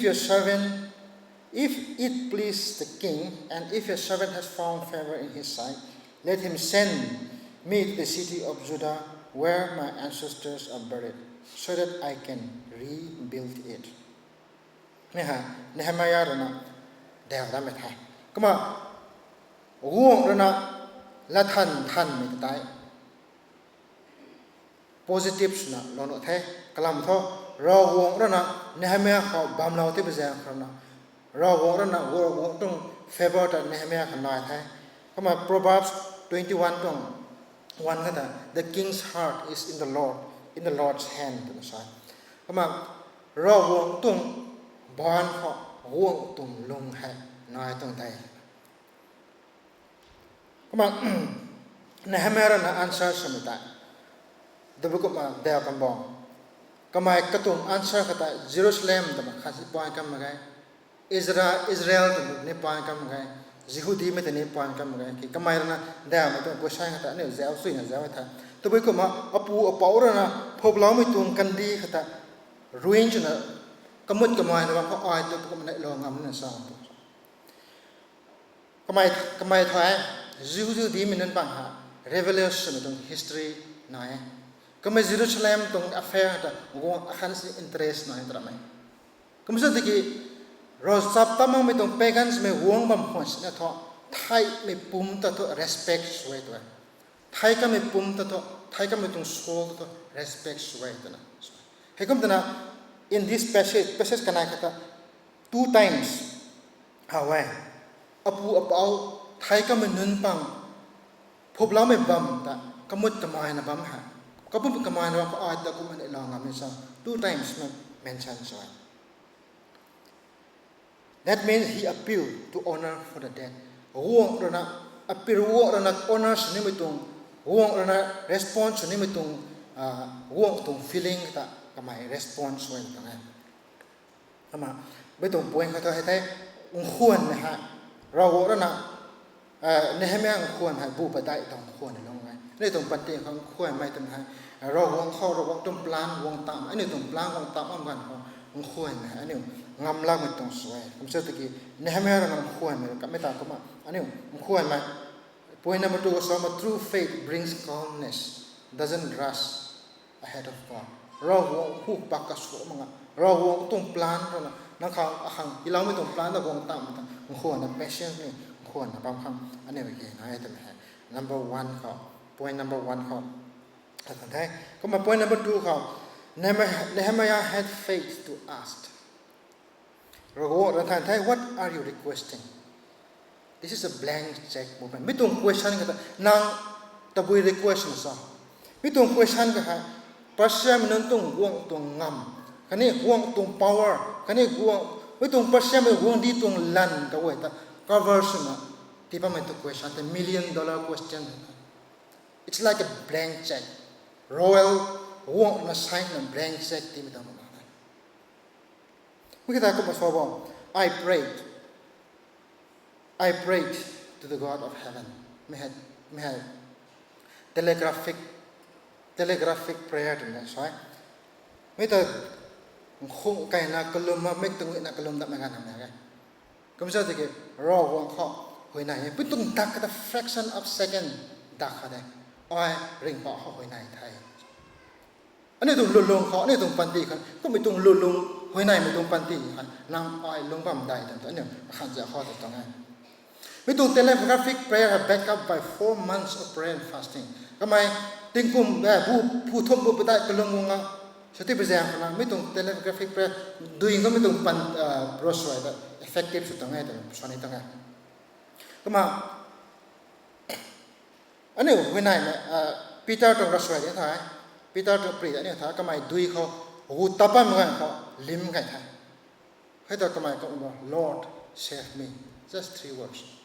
S6: it please the king and if your servant has found favor in his sight let him send me to the city of Judah where my ancestors are buried so that I can rebuild it นี่ฮะNehemiahเรานะเดี๋ยวเราไม่ทายก็มาห่วงเรานะละท่านไม่ตายpositives na lono the kalam tho ro wong ra na Nehemiah kho bam law te bja khana ro wong ra na wo tung favor ta Nehemiah khana thai kama Proverbs 21 tong 1 kata the king's heart is in the Lord's hand na sa kama ro wong tung ban kho wong tung lung hai nai tong tai kama Nehemiah na answer samita Dapat ko ma daya kambong, kamay katong answer kata Jerusalem dapat kasi puan kam magay, Israel dapat ni puan kam magay, Yehudi met ni puan kam magay, kamay na daya met ko siya kata ni Israel suy na Israel kata, dapat ko ma apu apaura na poblaw mo itong kandi kata ruin na kamut kamay na ko ay dapat ko na ilo ngam na sa kamay thai Yehudi menen bang ha revelation itong history na Kami Jerusalem tong affair ta gong akan si interest na itra mai. Kami sa tiki rosap tamang mi tong pagans me wong bam hons na to thai me pum ta to respect sway to. Thai ka me pum ta to thai ka me tong soul to respect sway to na. He kom na in this passage kana kata 2 times hawa apu apau thai ka me nun pang phobla me bam ta kamut kamay na bam ha Kapag kamahan ako ay da kuman ilang amin sa 2 times mention so. That means he appealed to honor for the dead. Huwag na appeal huwag na honor sa nimo itong huwag na response sa nimo itong huwag itong feeling ta kamay response when ta nga. Tama. Bitong puwing ka tayo unghuan na ha. Rawo na Nehemiah unghuan ha bupa tayo itong unghuan na lang. Ini itong panti ang kuya may tamhay. Rawang kau rawang tung plan wang tam. Ini tung plan wang tam ang gan ko ang kuya na. Ini ngam lang itong suway. Kung sa tiki Nehemiah ang kuya may kami ta kuma. Ini ang kuya may. Point number 2 sama true faith brings calmness, doesn't rush ahead of God. Rawang huk bakas ko mga rawang tung plan ko na nakang akang ilaw mo itong plan na wang tam ang kuya na patience ni kuya na pamkang ano yung na ito may. Number 1 ko. Point number 1 เขาแต่ท้ายก็มา point number 2เขา Nehemiah had faith to ask. What are you requesting? This is a blank check moment. Mi tung question ka nang tabui request sa. Mi tung question ka pasya minun tung guang tung ngam. Kani guang tung power. Kani guang mi tung pasya mi guang di tung lan ka weta covers na. Tiba mi tung question the $1 million question. It's like a blank check. Royal guang na sign na blank check ti mi tung. Kita ko masobo. I prayed to the God of heaven. May had telegraphic prayer to us, right? May ta khung kai na kalum ma mek tung na kalum da ma gan na ga. Kum sa de ke ro wang kho hoi nai pu tung tak ka fraction of second dak ha de. Oi ring pa ho hoi nai thai. Ani tung lulung kho ani tung panti kan. Ko mi tung lulung hoi nai mi tung panti kan. Nang oi lung pam dai ta ne khan ja kho ta tong ai. We do telegraphic prayer backed up by 4 months of prayer and fasting. Kamai tingkum bu thom bu pai kalung nga sati bezang kana mi tung telegraphic prayer doing mi tung pan rosoi da effective su tangai da sani tangai. Kama ane when I Peter to rosoi da thai Peter to pray da ne tha kamai dui kho hu tapam nga kho lim kai thai. Hai da kamai ko Lord save me. Just 3 words.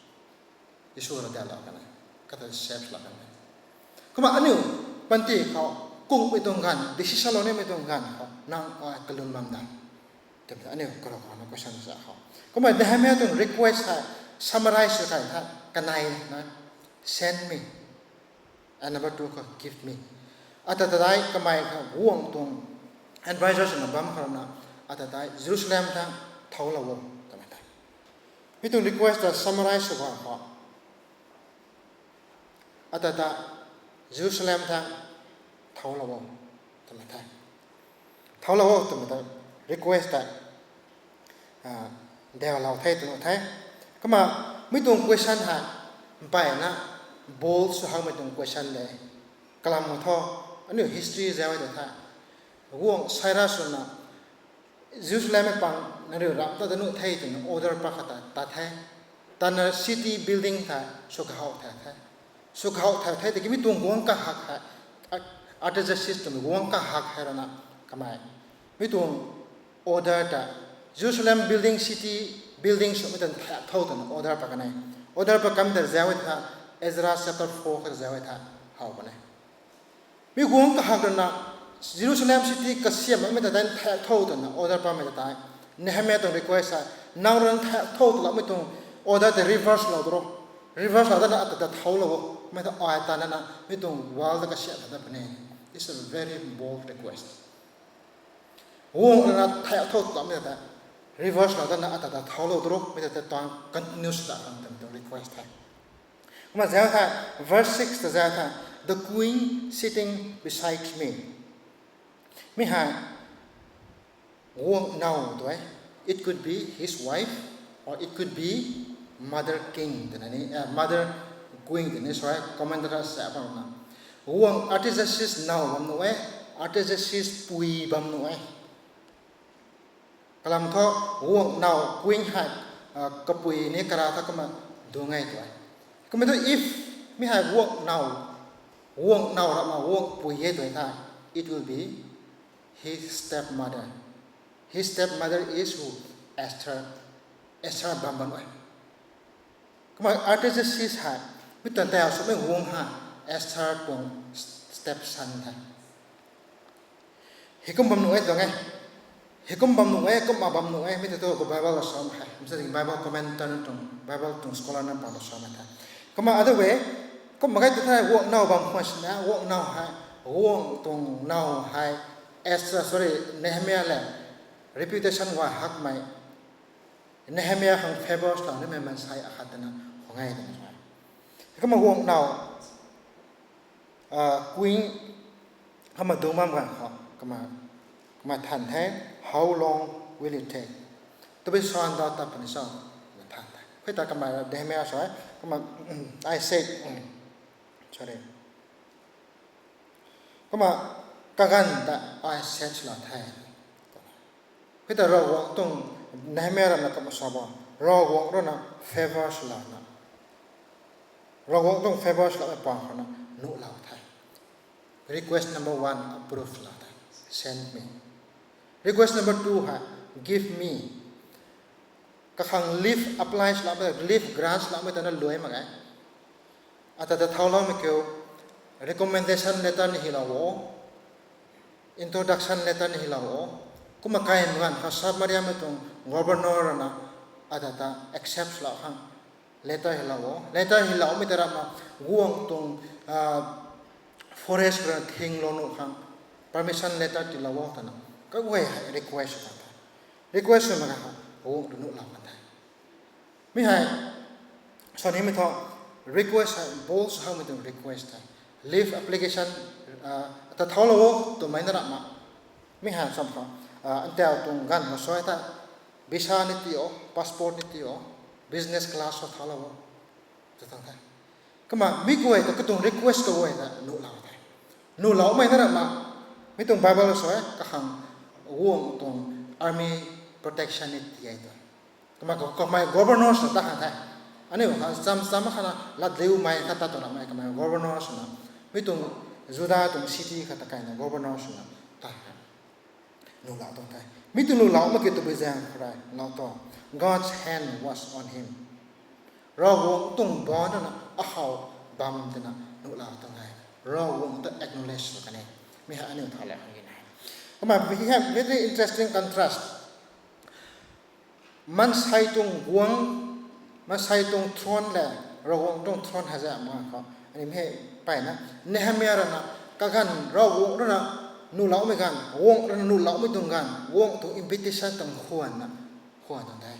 S6: Isura dala kana kata save la kana kuma anu panti kau kung itong gan decision ne itong gan kau nang kalun mam da tapi anu kalau kana question sa kau kuma Nehemiah tong request ha summarize ka ha kanai na send me and number 2 ko give me atadai kamai ka huang tong advisors na bam khana atadai Jerusalem ta thaulawo tamai itong request ta summarize ka ha atata Jerusalem ta thaulawo tamata request ta deo lao thai tu thai kama mitung question ha bai na bol su ha mitung question le kalam tho anu history jawa da tha wong saira suna Jerusalem pang na ru ram ta nu thai tu order pa khata ta thai tan city building tha su ka hau tha thai so kau thai thai de mi tung guang ka hak artisan system guang ka hak herana kamai mi tung order ta Jerusalem building city building so mitan thau tan order pa kanai order pa kam der zawet ha Ezra chapter 4 ka zawet ha hau bane mi guang ka hak na Jerusalem city ka siam mi ta dan thau tan order pa mi ta Nehemiah to request ha nang ran thau tu mi tung order the reverse lo dro reverse la da ta thau lo mai ta ai ta na mi tung wal da ka sia da bane is a very bold request wong na thai thot ta mi ta reverse la da na ta thau lo dro mi ta tang continuous da ang tam request ha kuma ja ha verse 6 ta ja ha the queen sitting beside me mi ha wong now do it could be his wife or it could be mother king mother queen the is right commander sa ba na wong artists now bam no artists pui bam no kalam tho wong now queen hat kapui ni kara tha kama do ngai to kuma to if mi ha wong now ra ma wong pui ye to tha it will be his stepmother is who Esther bam bam kuma artists hat mi tan ta so me wong ha Esther tong stepson tha hikum bam no to ngai hikum bam no ko ma bam no mi to ko Bible so ma mi sa Bible commentator tong Bible tong scholar na pa so ma tha kuma other way ko ma ga ta wong now bam khwas na wong now ha wong tong now hai Esther sorry Nehemiah la reputation wa hak mai Nehemiah hang favors la ne man sai akhatana hongai naก็มาห่วงเราqueen เขามาดูมั่งกันเขาก็มาทันแท้ how long will it take ตัวไปสอนเราตัดปัญญามาทันแท้เพื่อตากำมาเดเมียสอยก็มา I said sorry ก็มา kagan da I set la thai kita ro wong tung nehmera na kam saba ro wong ro na favors la na ro wong tung favors la pa khana nu la thai request number 1 approve la thai send me request number 2 ha give me ka khang leave applies la ba leave grants la ma ta na loi ma ga ata ta thau la ma kyo recommendation letter ni hilawo introduction letter ni hilawo kuma kain ngan ka samaria ma tong governor na ata ta accepts la khang letter hilawo mi tara ma guang tong forest ra thing lo no khang permission letter ti lawo ta na ka we request ta request ma ga o du no la ma ta mi hai so ni mi tho request balls how mi tong request ta leave application ta thau lo to mai na ma mi ha sam kha antel tung gan ma soi ta visa ni ti o passport ni ti o business class so thau lo ta tang ta kama mi ko to tung request ko we na nu la ta nu la mai na ma mi tung bible soi ka khang wong tung army protection ni ti ai to kama ko mai governors ta ha ta ani ha sam khana la deu mai khata to na mai kama governors na mi tung juda tung city khata kai na governors na ta no la tong tai mi tung no la ma ke to bezang khrai la to God's hand was on him ro wong tung bo na a hau bam te na no la tong ai ro wong to acknowledge ka ne mi ha ani tha la ngi nai kama we have very interesting contrast man sai tung wong ma sai tung thron la ro wong tung thron ha ja ma kha ani me pai na nehemia ra na ka gan ro wong ra na nu lao me gan wong ra nu lao me tung gan wong tu invitation tang khuan tang dai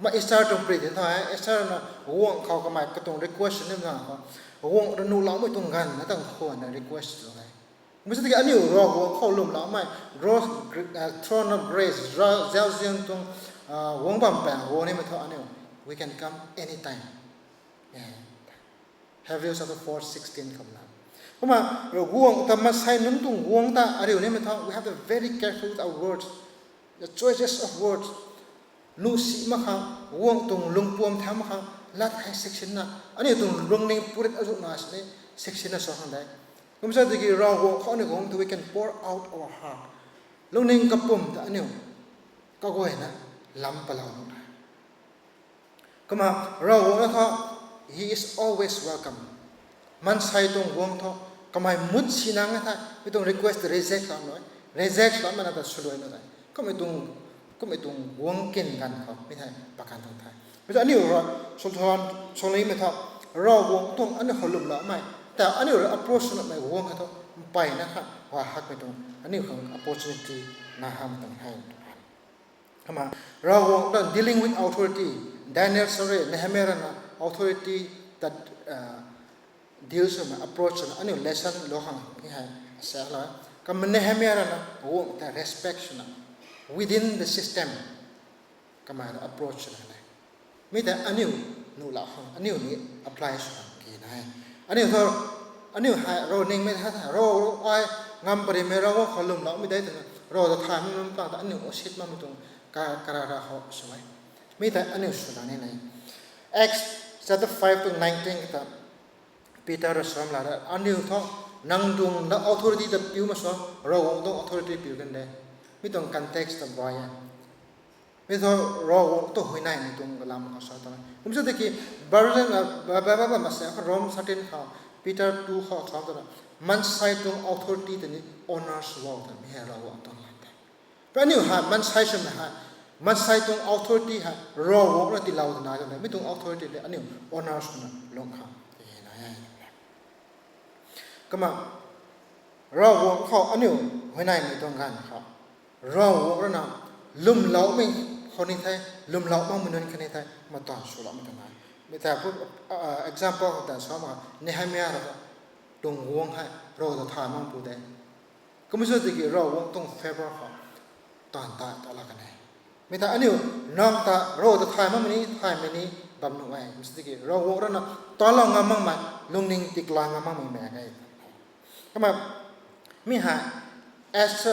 S6: ma Esther tung pre den thai Esther na wong khau ka mai ka tung request ni nga ha wong ra nu lao me tung gan na tang khuan na request lo dai mi se ti ani ro wong khau lum lao mai throne of grace ra zao ziang tung wong bam pa wo ni ma tho ani we can come anytime have you chapter 4:16 come now kuma ro guang ta ma sai nun tung guang ta ari ne ma tha we have to be very careful with our words the choices of words nu si ma kha guang tung lung puam tham kha lat hai section na ani tung lung ning purit azu na ne section na so han dai kuma sa de gi ro go kho ne gong to we can pour out our heart lung ning kapum ta ani ka go na lam pa la kuma ro go na kha he is always welcome man sai tung wong tho kamai mut sinang tha mitong request reject la noi reject la mana ta suloi no dai kamai tung wong ken gan kha mi thai pakan thong thai mi ani ro sol me tha ro wong tung ani holum la mai ta ani ro approach na mai wong kha tho pai na kha wa hak me tung ani khang opportunity na ham tang hai kama ro wong don dealing with authority Daniel sorry Nehemiah na authority that deals with approach and any lesson lohang hai sala kam Nehemiah na wo the respect na within the system kama approach na mi ta anu nu la hang anu ni apply sa ki na anu thor anu ha ro ning me ha ro ai ngam pari me ro kholum la mi dai ro da tha mi ta anu osit ma mutung ka ra ho soi mi ta anu su na ne Acts chapter 5 to 19 kita Peter Ram la anu tho nang dung na authority the piu ma so ro wong dong authority piu kan de mi tong context the boy mi tho ro wong to hoi nai ni tung lam ka sa ta um sa de ki version ba ma sa rom certain ha Peter 2 ha sa ta man sai tung authority the ni honors wa ta mi ha ro wa ta pa ni ha man sai sum ha man sai tung authority ha ro wong na ti lau na ga mi tung authority le ani honors na long kha kama ro wong kho ani hoi nai mi tong gan kha ro wong na lum lau mi khoni thai lum lau ma mun khani thai ma ta su la ma ta mi ta pu example ta sa ma Nehemiah ra tung wong ha ro ta tha ma pu de kuma so de ki ro wong tung favor kha tan ta la ka nai mi ta ani nong ta ro ta tha ma ni thai ma ni bam no ai mi se ki ro wong ra na ta la ngam ma lung ning tik la ngam ma me ngai kama mi ha as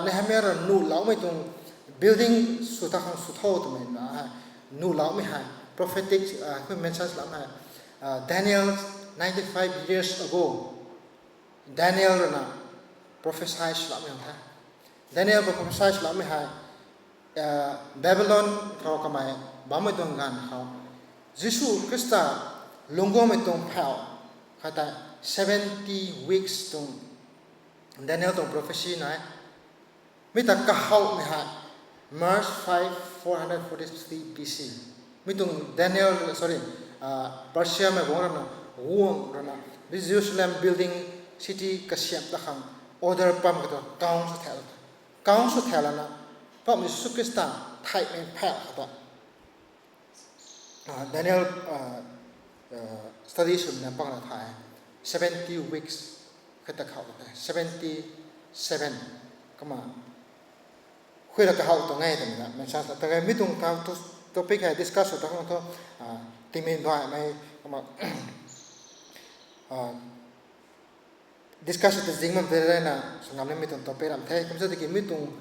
S6: Nehemiah nu lau mai tung building suta khang sutho tu mai na ha nu lau mi ha prophetic we mentions lam ha Daniel 95 years ago Daniel na prophesied lam ha Daniel prophesied lam ha Babylon thau kamai ba mai tung gan khau Jesus Christa lungo mai tung phao khata 70 weeks tung Daniel tung prophecy na mi ta ka hau mi ha March 5 443 BC mi tung Daniel Persia mai bong na wong na Jerusalem building city ka siam ta khang order pam ka kaung su thel na pam Jesus Christa thai mai pha ta Daniel studies na pang na thai 70 weeks kata khau ta 77 kama khui la ka hau to ngai ta na sa ta ga mi tung ta topic hai discuss ta ko to timin ba mai kama discuss ta jing ma de na sangam ne mi tung topic ram thai kam sa de ki mi tung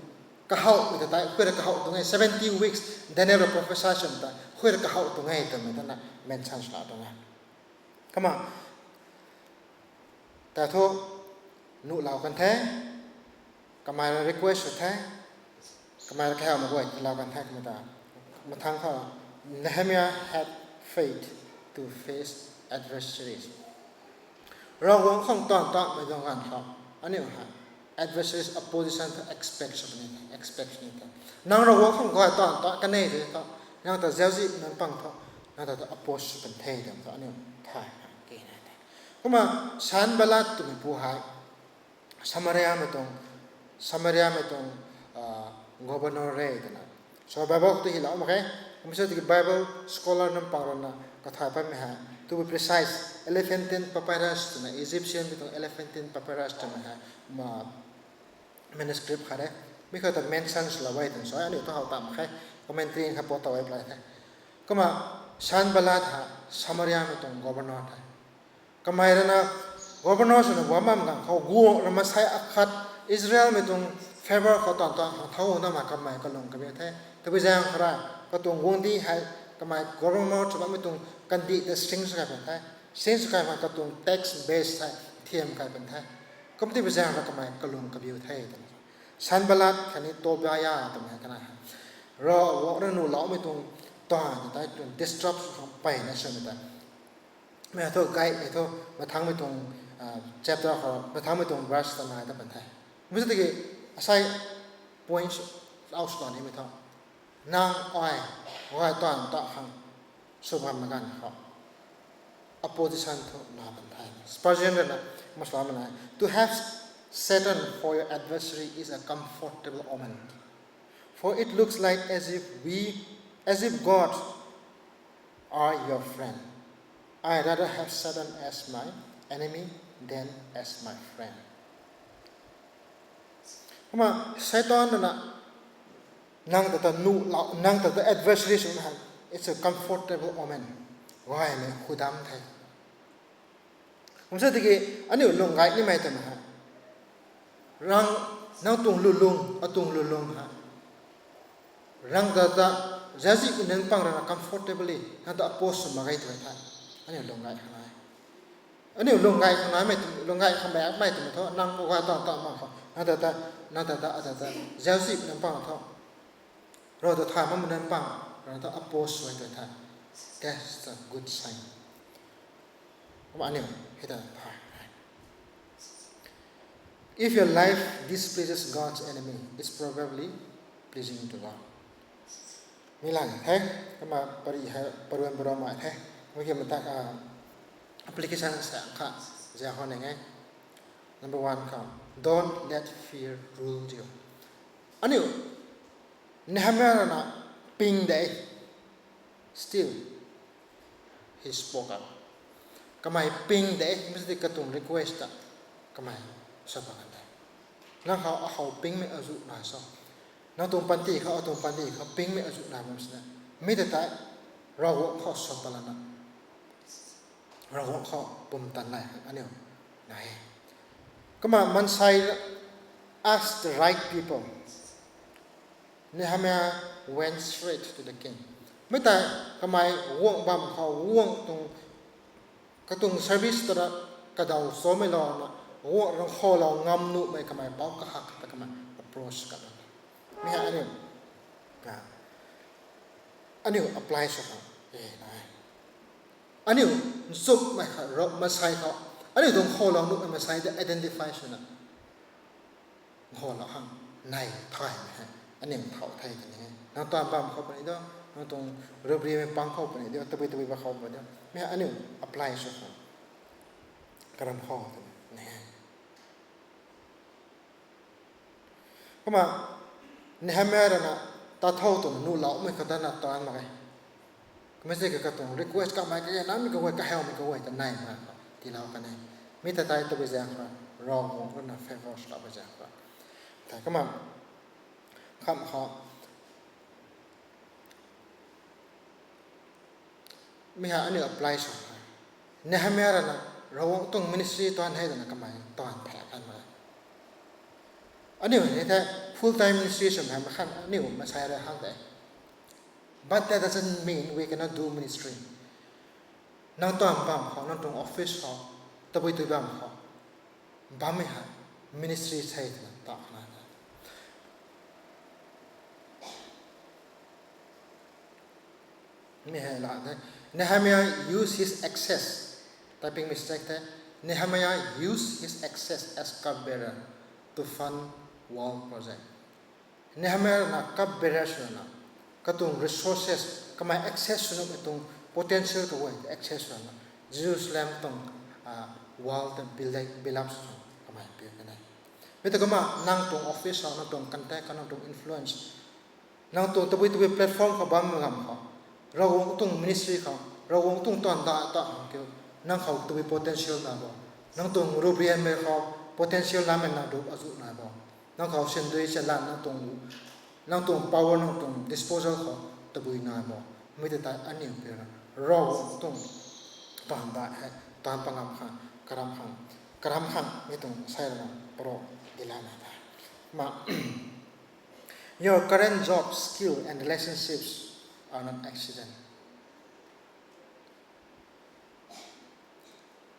S6: ka hau mi ta khui la ka hau to ngai 70 weeks Daniel prophesied ta khui la ka hau to ngai ta mi ta na men chance la ta na kamaแต่ทุกนุเหล่ากันแท้ก็มา request แท้ก็มาแค่มาด้วยเหล่ากันแท้ก็มามาทางเขา Nehemiah had faith to face adversaries เราหวังของตอนไม่ต้องการเขาอันนี้ว่า adversaries opposition to expectation นั่งเราหวังของเขาตอนกันนี่เลยเขานั่งแต่เจ้าสินั่งปังเขานั่งแต่ oppose เป็นเท่เดียวเขาอันนี้ถ่ายก็มาชันบลาตุมิปูหายสมาริยาไม่ต้องgovernor เรย์นะ so Bible ตัวที่เราโอเคผมจะที่ Bible scholar นั่นปังรนะก็ถ่ายไปไหมฮะ to be precise elephantine papyrus นะ Egyptian ไม่ต้อง elephantine papyrus นะฮะมา manuscript ค่ะเนี่ยไม่เคยแต่ mentions ละไว้ถึง so อันนี้ต้องเอาตามโอเค commentary ครับพอต่อไว้ปลายนะก็มาชันบลาฮะสมาริยาไม่ต้อง governorก็ไม่แล้วนะ governor ส่วนหัวมั่งกันเขากู้เรามาใช้อักขัดอิสราเอลไม่ต้อง favor เขาตอนเท่านั้นมาก็ไม่ก็ลงกับเยอะแท้แต่ไปแจ้งเขาได้ก็ต้องวงที่ให้ก็ไม่ governor ส่วนไม่ต้องกันดีแต่ strings กันเป็นแท้ strings กันมาก็ต้อง tax base ให้เทียมกันเป็นแท้ก็ไม่ได้ไปแจ้งเราก็ไม่ก็ลงกับเยอะแท้ชันบลัดแค่นี้โตบายาตัวไหนกันนะเราว่าเราหนูเราไม่ต้องต่อแต่ต้อง disrupt ของไปนะใช่ไหมแต่ไม่เอาไกด์ไม่เอามาทั้งไม่ตรง chapter เขามาทั้งไม่ตรง verse ต่างๆแต่เป็นไทยไม่ใช่ที่ใช้ points เอาสตอนนี้ไม่เท่านางอ้อยว่าตอนต่อครั้งสุภาพเหมือนกันเขา opposition ทุกนาเป็นไทย Spurgeon เลยนะมาสอนมันนะ to have Satan for your adversary is a comfortable omen for it looks like as if God are your friend I rather have Satan as my enemy than as my friend เพราะว่าไซตอนนั่นนะนั่งแต่นูนั่งแต่ adversary สุดท้าย it's a comfortable omen ว่าไงคุดำไทยผมเชื่อที่อันนี้ลงไงนี่ไม่แต่มาฮะรังนั่งตรงลุงเอาตรงลุงฮะรังแต่จะสิคุณนั่งปังรัง comfortably นั่งแต่ oppose มาไงตัวไทยอันนี้ลงไงข้างในอันนี้ลงไงข้างในไม่ลงไงข้างแบบไม่ถึงเท่านั่งว่าต่อมาเขานั่งแต่เจ้าสินั่งปังเท่าเราจะทำมันนั่งปังเราต้อง oppose ไว้ตัวไทย that's a good sign ว่าอันนี้ให้ได้ if your life displeases God's enemy it's probably pleasing to God มีหลายแท้ก็มาปริหารปรวนบรมาแท้เมื่อกี้มันตั้งapplication สังขะจะหายังไง number 1 ครับ don't let fear rule you อันนี้Nehemiah นะ ping day still he spoke up ก็ไม่ ping day ไม่ใช่กระตุ้น request ก็ไม่สบายกันได้นั่งเขาเอา ping ไม่เอาจุดหนาซอนั่งตรงปันตีเขาเอาตรงปันตีเขา ping ไม่เอาจุดหนามันสิไม่ได้แต่เราเขาสบายแล้วนะเราเขาปุ่มตันไหนอันนี้ไหนก็มามันใส่ asked the right people. Nehemiah went straight to the king. Mấy tại cái mai vuông bầm họ vuông tung cái tung service đó cái đầu số mấy lò nó vuông nó kho lò ngâm nụ mấy cái mai bao cái hắc cái mai approach cái đó. Mấy anh em apply cho họ. Anh em giúp mấy mà sai họ. Anh em tung kho lò nụ mà sai để identify cho nó. Kho lò hăng này thay anh em thảo thay cái này. Nó toàn bầmเขาไปนี่ด้วยnóตรงเรียบเรียงปังเขาไปนี่ด้วยตะบีว่าเขาไปนี่ไม่อันนี้ apply สุดครับกระทำข้อตัวนี้ก็มาเนี่ยแม่เรานะตาเท่าตัวนู้นเราไม่กระตันตอนมาไงไม่ใช่กระตุ้ง request ก็ไม่ก็ยังนั้นไม่ก็ว่าก็ help ไม่ก็ว่าจะไหนมาที่เรากันเองไม่แต่ใจตัวไปแจ้งครับรอมองก็น่า favor เราไปแจ้งครับแต่ก็มาคำเขาไม่หาอันนี้ apply สุดเนี่ยแม่เรานะเราต้อง ministry ตอนให้ตัวนักการตอนแผลกันมาอันนี้เนี่ยแท้ full time ministry สมัยมาขั้นอันนี้มาใช้อะไรห้างแต่ but that doesn't mean we cannot do ministry นั่งตอนบ้านเขานั่งตรง office เขาตะบุยตัวบ้านเขาบ้านไม่หา ministry ใช้ตัวต่อมาไม่ให้ละนะNehemiah used his access typing mistake there Nehemiah used his access as cupbearer to fund wall project Nehemiah na cupbearer na katung resources kamay access na itong potential ka way access na Jerusalem tong wall the build-up kamay build na bito kama nang tong office nang tong contact nang tong influence nang tong tuboy platform ka ba mga kaเราวงตุ้ง ministry เขาเราวงตุ้งตอนตาเกี่ยวนั่งเขาตัวมี potential นะบ่นั่งตรงรูปเรียนไม่เขา potential นั้นมันน่าดูอาจุนะบ่นั่งเขาเช่นด้วยเช่นนั้นนั่งตรง power นั่งตรง disposal เขาตัวมีนะบ่ไม่ได้แต่อันนี้เป็นเราตุ้งตอนตาให้ตอนปังคันกระทำขันไม่ต้องใช้แล้วโปรดีแล้วนะมา your current job skill and relationships are not accident.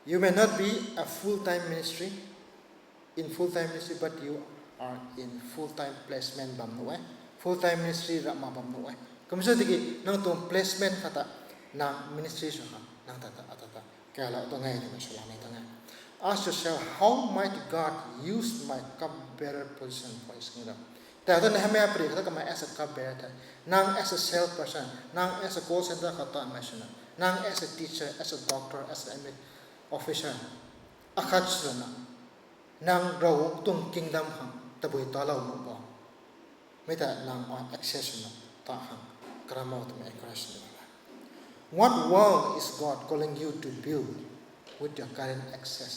S6: You may not be a full-time ministry, but you are in full-time placement bamnuwe. Full-time ministry rama bamnuwe. Kamso digi nang tong placement kata nang ministry so nang tata atata. Kaya la to ngay ni masulani to ngay. Ask yourself, how might God use my cupbearer position for His kingdom?แต่ตอนนี้ให้แม่ปรีกถ้าก็มา as a cupbearer นั่ง as a salesperson นั่ง as a call center ก็ต้องมาชนะนั่ง as a teacher as a doctor as an officer อาคาชนะนั่งเราต้อง kingdom ของตะบุยต่อเราหมดบ่ไม่แต่นั่ง on access นะต่อหังกระมอตัวไม่ encourage นะ What world is God calling you to build with your current access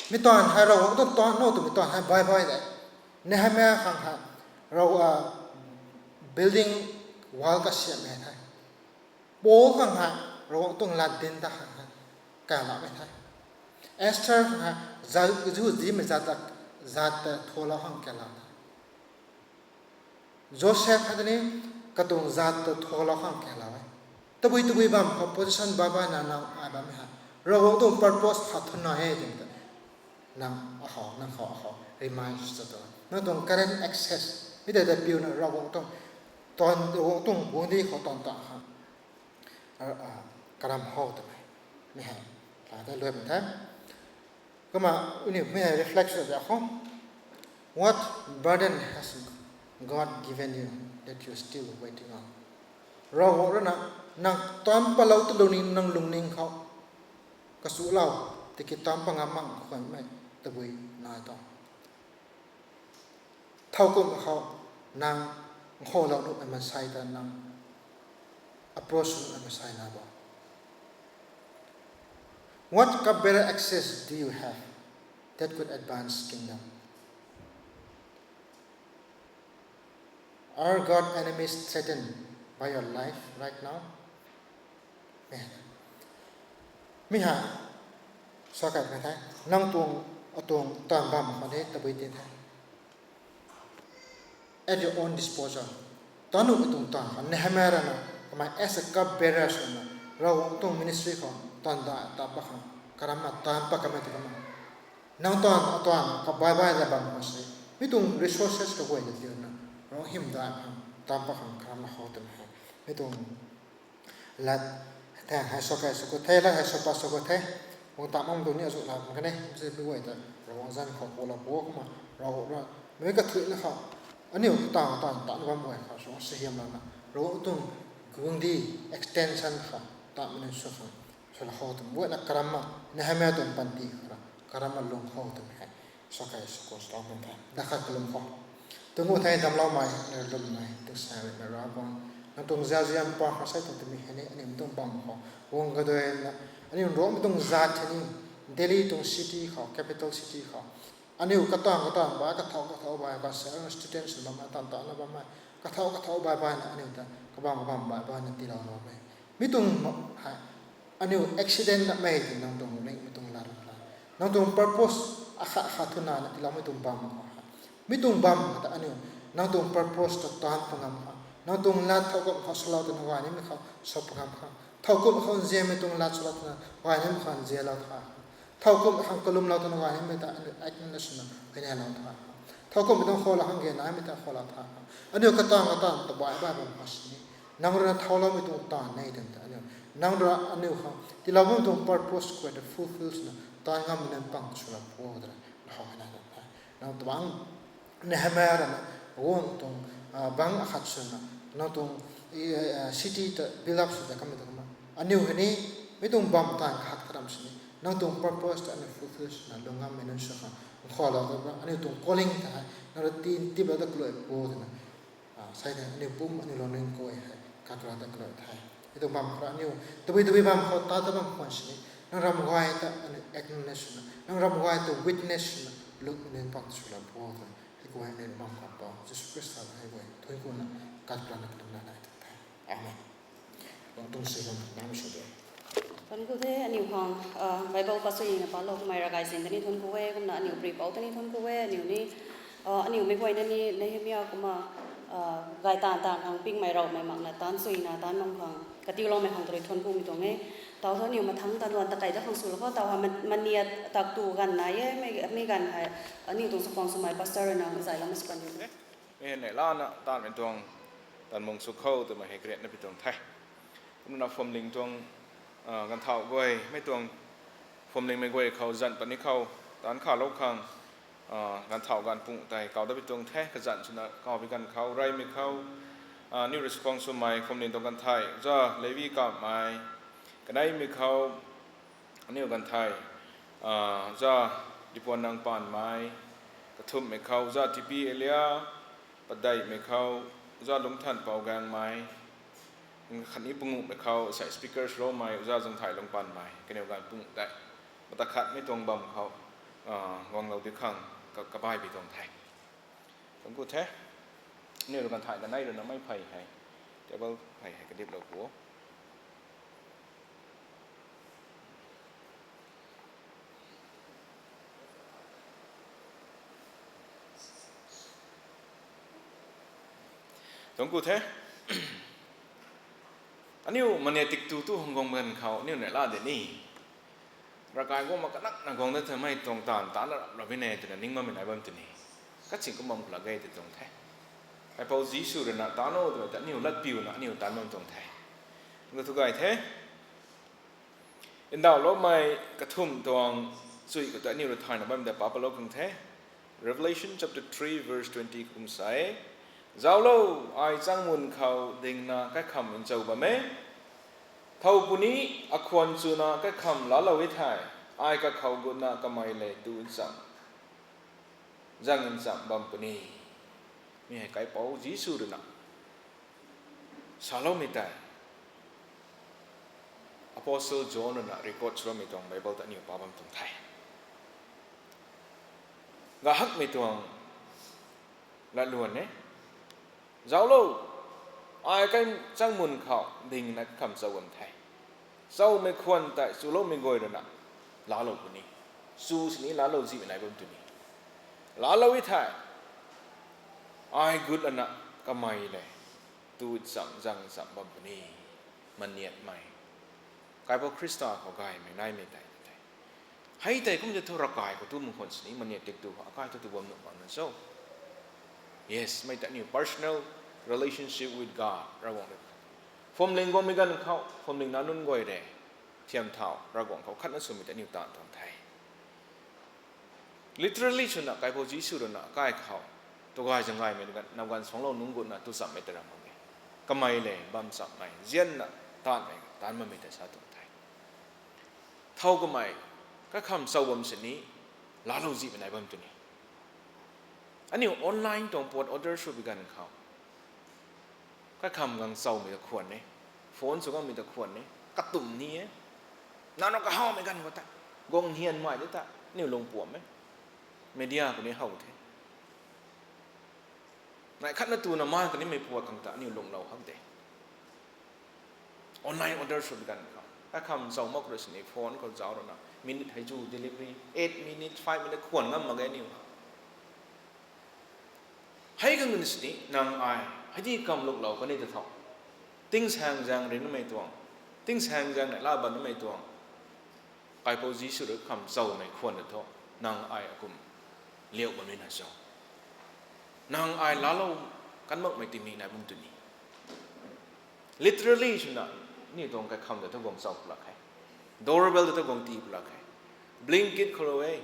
S6: ไม่ตอนให้เราต้องตอนโน้ตไม่ตอนให้บ่อยๆเลยNehemiah ขังหาเรา building wall ก็เสียไม่ได้โบขังหาเราต้องลัดดินตาขังหาการละไม่ได้ Esther ขังหาจะจู่จีไม่จะโทรละขังแกละ Joseph ฮันนี่ก็ต้องจะโทรละขังแกละไว้ตบุยบ้างเขา position บ้าๆนั่งอะไรไม่หาเราต้อง purpose หัดทุนน้อยจริงๆนั่งเขาremind ตัวนั่นตรง current access ไม่ได้แต่บิวนะเราต้องตอนวงที่เขาตอนต่างครับกระทำห้องทำไมไม่ให้แต่เลยเหมือนกันก็มาอันนี้ไม่ให้ reflection จากห้อง what burden has God given you that you still waiting on เราแล้วนะนั่งตอนปะเราตัวนี้นั่งลุงนิ่งเขากระสุเราแต่คิดตอนปังมั่งคนไม่ตะบุยนายต่อเท่ากับเขานางโหเราหนุ่มมันใส่แต่นาง approach มันใส่นาบ่ What cupbearer access do you have that could advance kingdom? Are God enemies threatened by your life right now? ไม่หาสกัดไหมท่านนั่งตวง เอาตรงตอนบัมคนนี้ตะบุยเต็นat your own disposal ตอนนู้นตรงตอนเขาเนี่ยไม่ระนะทำไม as a cup bearer ส่วนนั้นเราตรง ministry ของตอนได้ตาปะขังการมาตามปะกันไม่ถึงมันนั่งตอนกับบายบายแล้วบัมมาสิไม่ตรง resources ก็ไว้เดียวนะเราหิมได้ครับตามปะขังการมาเขาตัวนี้ไม่ตรงลัดแต่ให้สกัดสกัดเทแล้วให้สกัดสกัดเทวงตามมันตรงนี้สุดแล้วมันก็เนี่ยไม่ใช่ด้วยแต่เราวางจันเขาโคลาโบกมาเราไม่กระถือแล้วเขาอันนี้ต่างความหมายเขาสองเสียงแล้วนะเราต้องกวงดี extension เขาต่างมันสุดเขาสุดเขาถึงว่านักการมาเนี่ยให้แม่ตัวปันดีเขาการมาลงเขาถึงให้สกัดสกัดสองคนนักขัดลงเขาตัวงูไทยทำเราใหม่ในลมใหม่ตัวสายในราบงนั่งตรงเจียมปากเขาใส่ตัวมีอันนี้มันต้องบังเขาวงก็ด้วยนะอันนี้ร้องไม่ต้องจัดนี่เดลีตรงซิตี้เขา capital city เขาอันนี้ก็ต้องบ้ากระเทาบ้าก็เสียง students บ้ามาตันนะบ้ามากระเทาบ้านะอันนี้แต่ก็บ้าบ้านั่นที่เราเราไม่ต้องอันนี้ accident ไม่ถึงนั่งตรงนี้ไม่ต้องลานั่งตรง purpose อาทุนาที่เราไม่ต้องบ้าไม่ต้องบ้าแต่อันนี้นั่งตรง purpose ตัวตานพงามเขานั่งตรงลาดเท่ากับเขาสลาวตัวนึงว่านี่ไม่เขาสอบพงามเขาเท่ากับเขาเจียไม่ต้องลาดสลาวตัวนึงว่านี่ไม่เขาเจียเราท่าเท่ากับเขากลุ่มเราตัวนึงว่านี่ไม่ต้องไอ้นั่นสินะไม่แน่เราท่าเท่ากับไม่ต้องขอละหังเกณฑ์ไม่ต้องขอละท่าอันนี้ก็ต้องตัวบ่ายบ้าบางภาษานี้นั่งเรือเท่าเราไม่ต้องตานในเดินแต่อันนี้นั่งเรืออันนี้เขาที่เราไม่ต้อง purpose ก็จะ fulfills นะตอนงามมันปังสุดโอ้โหเราขนาดนั้นนั่งตัวบังเนี่ยไม่อะไรนะโอ้ตรงบังขัดสุดนะนั่งตรงcity ตัว build up สุดแต่ก็ไม่ต้องมาอันนี้คนนี้ไม่ต้องบังตานขัดตามสิ่งนั่งตรง purpose แต่อันนี้ fulfills นะลงงามมันสุดค่ะขอเราตัวอันนี้ตรง calling แต่นั่นเราที่แบบตะกลวยโอ้นะใช่เนี่ยอันนี้ปุ่มอันนี้เราเน้นกลวยกัดเราตะกลวยไทยไม่ต้องบังครั้งนี้ตัวไปบังเขาตาตัวบังคนสิ่งนั่งรำไหวแต่อันนี้ acknowledge นั่งรำไหวตัว witness ลุกเน้นปังสุดแล้วโอ้นะให้กูให้เน้นบังความเปล่าจะสุดสัปดาห์ให้ไว้ทุกคนนะกัดเราหนักตรงนั้นได้อาเมนต้องเสียงน้ำสุดเลย
S1: ตอนกูเทอันนี้ของBible ภาษาอิงนะปะโลกไม่ระกายสิ่งนี้ทนกูเว้ก็นะอันนี้ปรีเป้าตัวนี้ทนกูเว้อันนี้อันนี้ไม่ค่อยนั่นนี่ในเมียกูมากายต่างทางปิ้งไม่เราไม่มักนะตานสุยนะตานน้องของกติเราไม่ของตัวทนกูมีตรงนี้เต่าเท่านี้มาทั้งตานวันตะไก่เจ้าของสุแล้วก็เต่ามันเนียตักตูกันนะไม่กันให้อันนี้ตรงสปอนสมัยปัสเตอร์นะมันใส่แล้วมันสปอนอยู่
S7: ในล้านตานเป็นตรงตานมงสุขเข้าตัวมาให้เกรดในเป็นตรงไทยคุณนับฟอมลิงตรงกันเท่าก้อยไม่ตรงฟอมลิงไม่ก้อยเขาจันตอนนี้เขาตอนข่าวโลกขังกันเท่ากันปุ่งแต่เขาได้เป็นตรงแท้กระจันชนะเขาเป็นกันเขาไรไม่เขานิวรีสปอนสมัยฟอมลิงตรงกันไทยจะเลวีกับไม้ก็ได้ไม่เขาอันนี้กันไทยจะดิปวนนางปานไม้กระทุ่มไม่เขาจะทีพีเอเลียปัดได้ไม่เขาจะลงทันเป่าแกงไม้ขันนี้ปุ่งไม่เขาใส่สปีกเกอร์โชว์ไม้จะจังถ่ายลงปานไม้ก็เดียวกันปุ่งได้มาตะขัดไม่ตรงบำเขาวางเราด้วยข้างกับกระบายไปตรงไทยผมกูแท้นี่เรากันถ่ายกันได้หรือไม่ไผ่ให้เดี๋ยวเราไผ่ให้กันเรียบเราหัวตรงกูแท้อันนี้มันเนี่ยติดตู้ของกองเงินเขาเนี่ยเนี่ยล่าเดี๋ยวนี้ร่างกายก็มันก็นักกองนั้นทำให้ตรงตานเราไม่แน่แต่นิ่งมันไม่ได้บ้างตัวนี้ก็สิ่งก็มันหลักใจแต่ตรงแท้ไอ้พอจีสุดนะตานโอ้แต่นี่ลัดปิวนะนี่ตานมันตรงแท้ก็ทุกอย่างแท้อินดาวโลกไม่กระทุ่มตรงสุดก็แต่นี่เราถ่ายนะบ้างแต่ป้าปโลกตรงแท้ Revelation chapter 3 verse 20คุ้มใส่เจ้าโลไอ้จังมุนเขาดิ่งนาแค่คำเป็นเจ้าบ่แม่เท่าปุนี้อควรจูนาแค่คำละละวิทายไอ้ก็เขากุนาก็ไม่เลยดูจังจังอินจังบัมปุนี้มีให้ไก่เป้าจีสุดนะสาโลมิตายApostle John นะรีคอร์ดสโลมิตองไบเบิลตันอยู่ป้าบัมตรงไทยก็ฮักมิตองละล้วนเนี่ยเจ้าโลไอ้ก็จังมุนเขาดิ่งนักคำสวรรค์ไทยเจ้าไม่ควรแต่สุโลไม่กอยเลยนะลาโลกนี้ สู้สินี้ลาโลจีเป็นไหนบ้างตัวนี้ลาโลวิทายไอ้กุดอันน่ะก็ไม่เลยตูดสังจังสัมบัมปนีมันเนียดไม่กายพระคริสต์เขากายไม่ได้ไม่ได้ให้แต่ก็มันจะทุรกายกับตัวมึงคนสินี้มันเนียดเด็กตัวเขากายตัวบ่มหนุนมัน so yes ไม่แต่นี่ personal relationship with God ระหว่างฟอมลิงก็ไม่กันเขาฟอมลิงนั้นนุ่นก้อยเร่เทียมเท่าระหว่างเขาคัดนั้นสมิแต่นิวตันตอนไทย literally ชนะกายพระเยซูนะกายเขาตัวกายจังไงเหมือนกันนับวันสองเรานุ่งกุนนะตุสัมไม่แต่ละมั้งก็ไม่เลยบัมสัมไม่เจียนนะตานไม่ตานมันไม่แต่ชาตอนไทยเท่าก็ไม่ก็คำสาวมสินี้ลาโลจีเป็นไหนบัมตัวนี้อันนี้ออนไลน์ตรงปวดออเดอร์ช่วยกันเขาก็คำกังเศร้ามีแต่ขวดนี่โฟนสุก็มีแต่ขวดนี่กระตุ่มนี้นั่นเราก็ห้าวไม่กันก็ตากงเฮียนใหม่ด้วยตานี่ลงปวดไหมเมียคนนี้ห้าวเท่ในขั้นนั้นตัวน้ำมันคนนี้ไม่ปวดกันตานี่ลงเราห้าวเท่ออนไลน์ออเดอร์ช่วยกันเขาถ้าคำเศร้ามากเลยสินี่โฟนก็เจ้าเรานะมินิให้จู delivery 8 minutes 5 minutes ขวดงั้นมาแกนี่ให้กันเป็นสิ่งนางไอให้ที่กำลุกเราก็นี่จะทำติ้งแสงจังเรื่องนั้นไม่ตวงติ้งแสงจังในลาบันนั้นไม่ตวงไก่โพจิสุดคำเจ้าในควรจะทำนางไอกุมเลี้ยวบนนี้นะเจ้านางไอลาเรากันมักไม่ติมีในบุญตุนี้ literally ชนะนี่ตรงกับคำเดียวที่ผมเจ้าปลักให้ doorbell ที่ผมตีปลักให้ blinkit เขาเลย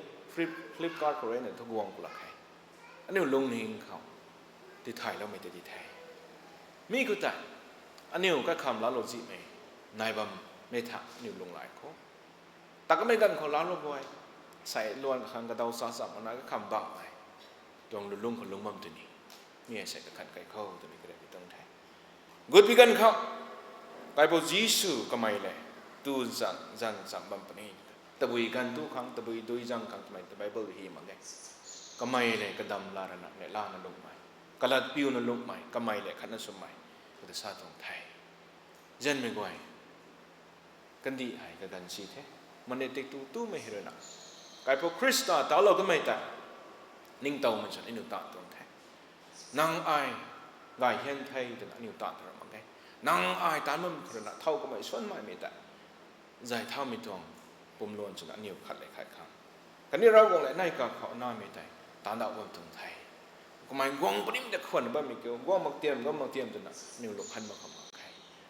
S7: flipkart เขาเลยเนี่ยที่ผมปลักให้อันนี้ลงนิ่งเขาที่ไทยแล้วไม่ได้ที่ไทยมีก็แต่อันนี้ก็คำล้าโลจิไม่นายบัมไม่ถักนิวลงหลายเขาแต่ก็ไม่กันเขาล้าโลบอยใส่ล้วนขังกระเดาซาสับอันนั้นก็คำบังไปตรงลุงเขาลุงบัมตัวนี้มีใส่กระขันไก่เข้าตัวนี้ก็ได้ไม่ต้องไทยกุดพิกันเขาไก่พอจีสูก็ไม่เลยตูจังสัมบัมปนีตะบุยกันตู้ขังตะบุยดุยจังขังทำไมตะไบเบิลฮีมันเลยก็ไม่เลยกระดำลาระนักในล่านั้นลงไปกระลัดปิวนั้นลงใหม่ก็ไม่เลยขันนั้นสมัยก็จะซาตรงไทยเจนไม่กวยกันดีหายกันชีเทมันเด็กตู้ไม่เห็นนะกายพวกคริสต์ตาเราก็ไม่แต่นิ่งเตามันจะนิวตันตรงไทยนางไอกายเห็นไทยแต่นิวตันตรงมันไงนางไอตานมันคนละเท่าก็ไม่ส่วนไม่ไม่แต่ใจเท่าไม่ตรงปุ่มล้วนจนนิวขัดเลยขัดข้างกันนี้เราคงเลยในกับเขาหน้าไม่แต่ตานดาวบนตรงไทยก็ไม่กวางปนิ่มจะขวัญบ้ามีเกี่ยวกวางมักเตรียมจนน่ะนิวหลบพันมาขมาใคร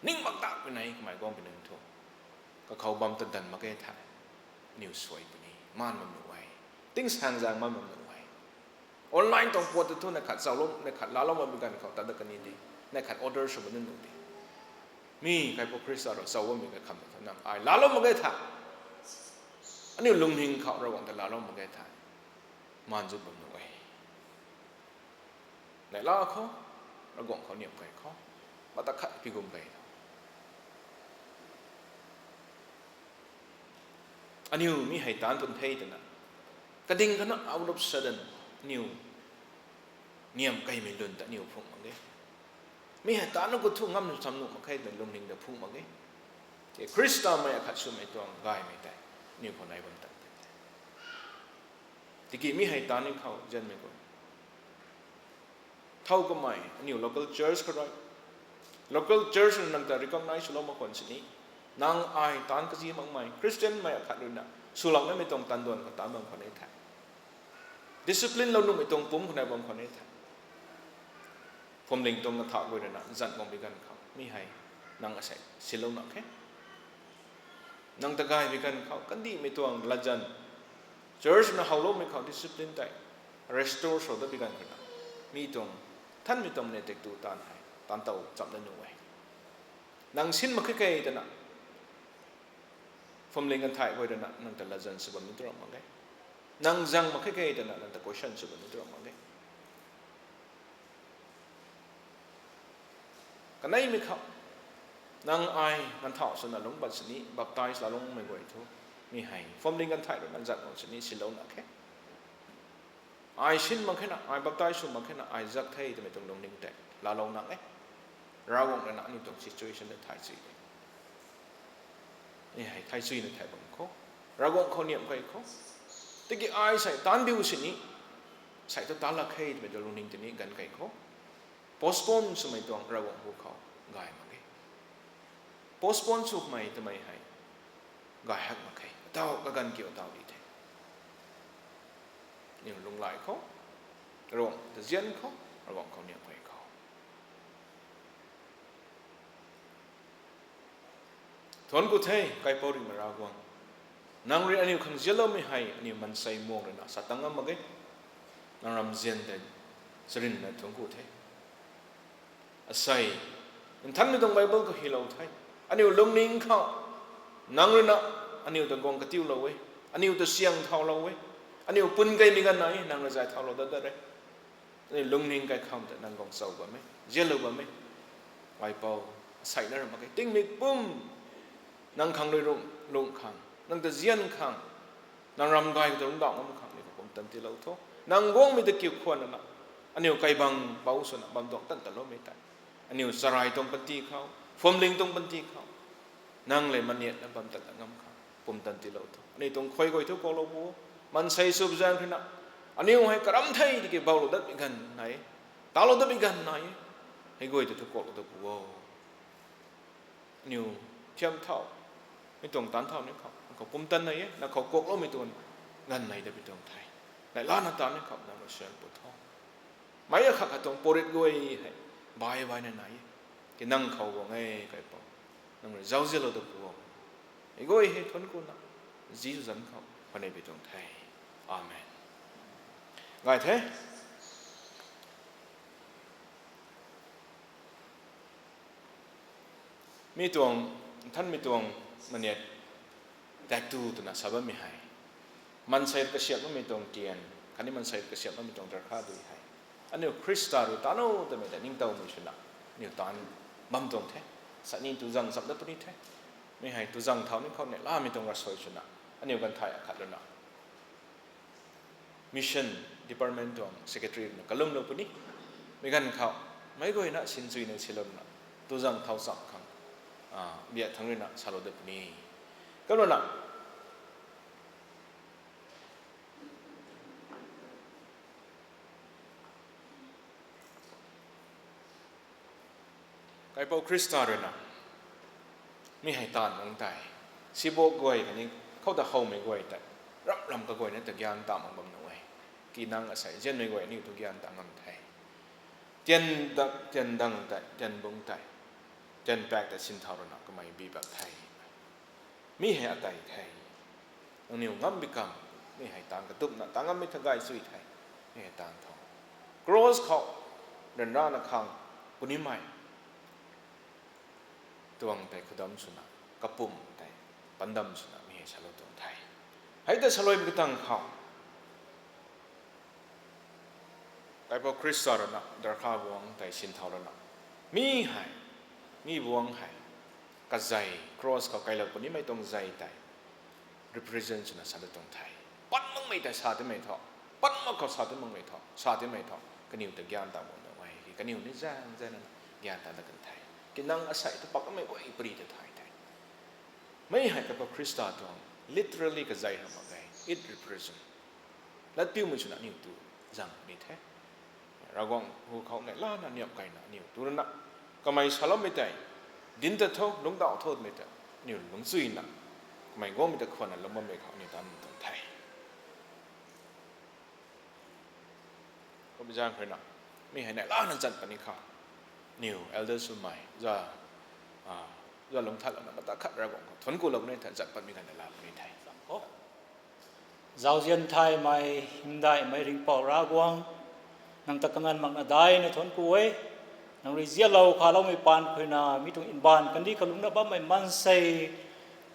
S7: นิ่งมักตาไปไหนก็ไม่กวางเป็นหนึ่งทุ่งก็เขาบำตันมาแก้ถ่ายนิวสวยปนี้ม่านมันไม่ไหวติ้งแสงจางม่านมันไม่ไหวออนไลน์ต้องปวดตัวในขัดเสาล้มในขัดล้าล้มมาเป็นการเขาตัดกันนี่ดีในขัดออเดอร์สมบูรณ์นั่นดีมีใครพวกคริสต์เราเสาว่ามีการคำแบบนั้นไอ้ล้าล้มมาแก้ถ่ายอันนี้ลุงหิงเขาระวังแต่ล้าล้มมาแก้ถ่ายม่านจุดบนไม่ไหวในล่าเขาระวังเขาเหนียบไก่เขามาตะขัดพิกุมไก่อันนี้มีให้ตานตุนเทยแต่นะกระดิ่งขนาด out of sudden นิวเนียมไก่ไม่ลุนแต่นิวพุ่งมาเลยมีให้ตานนั่งก็ทุ่งงำทำหนุ่มมาแค่แต่ลมดิ่งแต่พุ่งมาเลยคริสต์ไม่ขัดสุ่มไม่ตรงไก่ไม่ได้นิวคนไหนบันตัดที่กี้มีให้ตานนี่เขาเจนไม่ก่อนเท่าก็ไม่นิว local church ก็ได้ local church นั่งแต่ recognize เรามาคนสินี้นางไอตานก็จีมังไม่คริสเตียนไม่ขัดดุนะสุลังไม่ตรงตันดวนกับตานบางคนในไทย discipline เราหนุ่มไม่ตรงปุ่มคนในบางคนในไทยผมเล็งตรงกับถาวรเลยนะจันมองไปกันเขาไม่ให้นางอาศัยสิลงนักแค่นางตะกายไปกันเขากันดีไม่ตรงละจัน church นะเขาล้มไม่เขา discipline แต่ restore สุดที่ไปกันกันมีตรงท่านมีตรงในเด็กตูตานให้ตานเต่าจับได้หน่วยนางสิ้นมาแค่แต่นะผมเล็งกันถ่ายไว้แต่นะนั่งแต่ละจันสุบมิตรมั้งไงนางจังมาแค่แต่นะนั่งแต่ question สุบมิตรมั้งไงกันได้ไหมครับนางไอกันถ่อสนะลงบัดสนี้บับตายสละลงไม่ไหวทุกมีให้ผมเล็งกันถ่ายแต่นั่งจังของสนี้สิลงนักแค่ไอชินมาแค่น่ะไอบับตายสุมาแค่น่ะไอจักไทยแต่ไม่ต้องลงนิ่งแต่ละลงนักเอ๊ะเราวงนั้นนี่ตรง situation ในไทยสินี่ให้ไทยซีในไทยบังคับเราวงเขาเนี่ยใครเขา ตะกี้ไอใส่ตันบิวสินี้ใส่ตัวตาลักให้เป็นตัวลุนิงตัวนี้กันไก่เขาโพสปอนสมัยตัวเราวงภูเขากายมาไงโพสปอนสุกไม่ทำไมให้กายหักมาไงเต้าก็กันเกี่ยวเต้าดีแท้นี่ลงไหลเขาระวังจะเจียนเขาระวังเขาเนี่ยไปเขาทนกูเทไก่ปอริมารากวงนางเรียนอันนี้ขังเจริญไม่ให้อันนี้มันใส่ม่วงเลยนะสัตว์ตั้งมาไงนางรำเจียนแต่สรินนะทนกูเทอาศัยท่านไม่ต้องไบเบิลก็ฮิโลไทยอันนี้ลงนิ่งเขานางเรียนนะอันนี้ต้องกองกระติ้วเราเว้ยอันนี้ต้องเสียงเท่าเราเว้ยอันนี้ปุ่นไก่มีกันไหนนางเรียนใจเท่าเราได้เลยอันนี้ลงนิ่งไก่คำแต่นางกองเศร้าบ้างไหมเจริญบ้างไหมไบเบิลใส่นั่นมาไงติ้งมิกปุ้มนางขังเลยลงขังนางจะเจียนขังนางรำไก่ก็ต้องด่างมันขังนี่ก็ผมตั้งที่เราท้อนางวงมีตะเกียบขวานนะอันนี้ไก่บังเบาสุดนะบังดอกตั้งแต่เราไม่ได้อันนี้สลายตรงปฏิเขาฟอมลิงตรงปฏิเขานั่งเลยมันเนี่ยนะบังตัดงำเขาผมตั้งที่เราท้ออันนี้ตรงคอยทุกคนเราบัวมันใส่สุบจานขึ้นนะอันนี้ให้กระรำไทยที่เก็บเบาเราได้เป็นกันไหนตาเราได้เป็นกันไหนให้คอยทุกคนเราได้บัวนิวเชื่อมเท่าไม่ตรงตันเท่านี้เขาผมตันไหนนะเขาโกกเราไม่ตัวเงินไหนได้เป็นตรงไทยในล้านนัดตานนี่เขานำมาเชิญปวดท้องไม่อะขัดตรงโปรดกวยให้บายไว้ในไหนก็นั่งเขาบอกไงไก่ปอนั่งเลยเจ้าเจ้าเราตัวบัวไอ้กวยให้ทนกูนะจีสุสันเขาภายในเป็นตรงไทยอาเมนไงเท่มีตัวท่านมีตัวมันเนี่ยแต่ตัวน่ะสบายไม่หายมันใส่กระเสียบมันมีตรงเตียนคันนี้มันใส่กระเสียบมันมีตรงราคาด้วยให้อันนี้คริสต์รู้ตาโน่แต่ไม่ได้นิ่งเต้าไม่ชนะนี่ตอนบัมตรงแท้สันนิษฐานจังสับได้ปนิแท้ไม่ให้ตัวจังเท่านี้เขาเนี่ยล่ามีตรงรัสโซชนะอันนี้กันไทยขัดแล้วนะมิชชั่นดีพาร์ตเมนต์ตรงเซคเรตรีนะกลุ่มเราปนิไม่กันเขาไม่ก็เห็นนะสินสุยในเชลล์นะตัวจังเท่าสักครั้งเบียดทั้งนี้นะชาโลเดปนีก็แล้วนะไก่ปอคริสต์เลยนะไม่ให้ตานมองใจสิบกวยกันนี้เขาแต่เขาไม่กวยแต่รับลำก็กวยนั่นแต่ยานตามมันบำหน่วยกินนั่งอาศัยเช่นไม่กวยนี่ทุกยานตามมันไทยเจนดังแต่เจนบงแต่เจนแปลกแต่สินทารณะก็ไม่บีแบบไทยมีให้อะไรไทยอันนี้งั้มบิกรรมไม่ให้ต่างกระตุกนะต่างงั้มไม่ทำกายสุยไทยไม่ให้ต่างทองกรอสเขาเดินร้านข้างปุ่นิไม่ตัวงแต่ขดมสุนัขกระปุ่มแต่ปันดำสุนัขมีให้ชะลอตัวไทยให้แต่ชะลอยมีตั้งเขาไก่พอคริสต์นะดาร์คาบวงแต่สินทารณะมีบวงให้กระใจครอสเขาไก่เหล่านี้ไม่ต้องใจแต่ represent สุนัขชะลอตัวไทยปั้นมึงไม่แต่ชาติไม่ท้อปั้นมึงเขาชาติมึงไม่ท้อชาติไม่ท้อกันนิวแต่ญาณตามหมดเอาไว้กันนิวนี่จ้างนั้นญาณตามกันไทยกินนั่งอาศัยตัวปักก็ไม่ไหวปรีดไทยไม่ให้กับคริสต์ตัว literally ก็ใจทำอะไร it represent และติ้วมันชนะนิวตัวจังนี่แท้เรากองหัวเขาเนี่ยล้านนั่นเนี่ยไก่น่ะนิวตัวนั้นก็ไม่ชาลไม่ได้ดินจะโทษลงดาวโทษไม่ได้นิวลงซุยน่ะไม่ก็มีแต่คนนั้นลงมาไม่เขาเนี่ยตามตัวไทยก็ไม่จ้างใครน่ะไม่ให้เนี่ยล้านนั่นจัดปนิเขานิวเอลเดอร์สุดใหม่จะลงทัดแล้วนะมาตาขัดระบบทนกูลงเนี่ยจัดปันมีกันในลาบในไทย
S8: เจ้าเจียนไทยไม่หิมได้ไม่ริงปอรากวงนังตะกังงันมักนาได้ในทนกูเว้นังริเซียเราข้าเราไม่ปานคุยนามีตรงอินบานกันดีขลุงนับว่าไม่มันเซ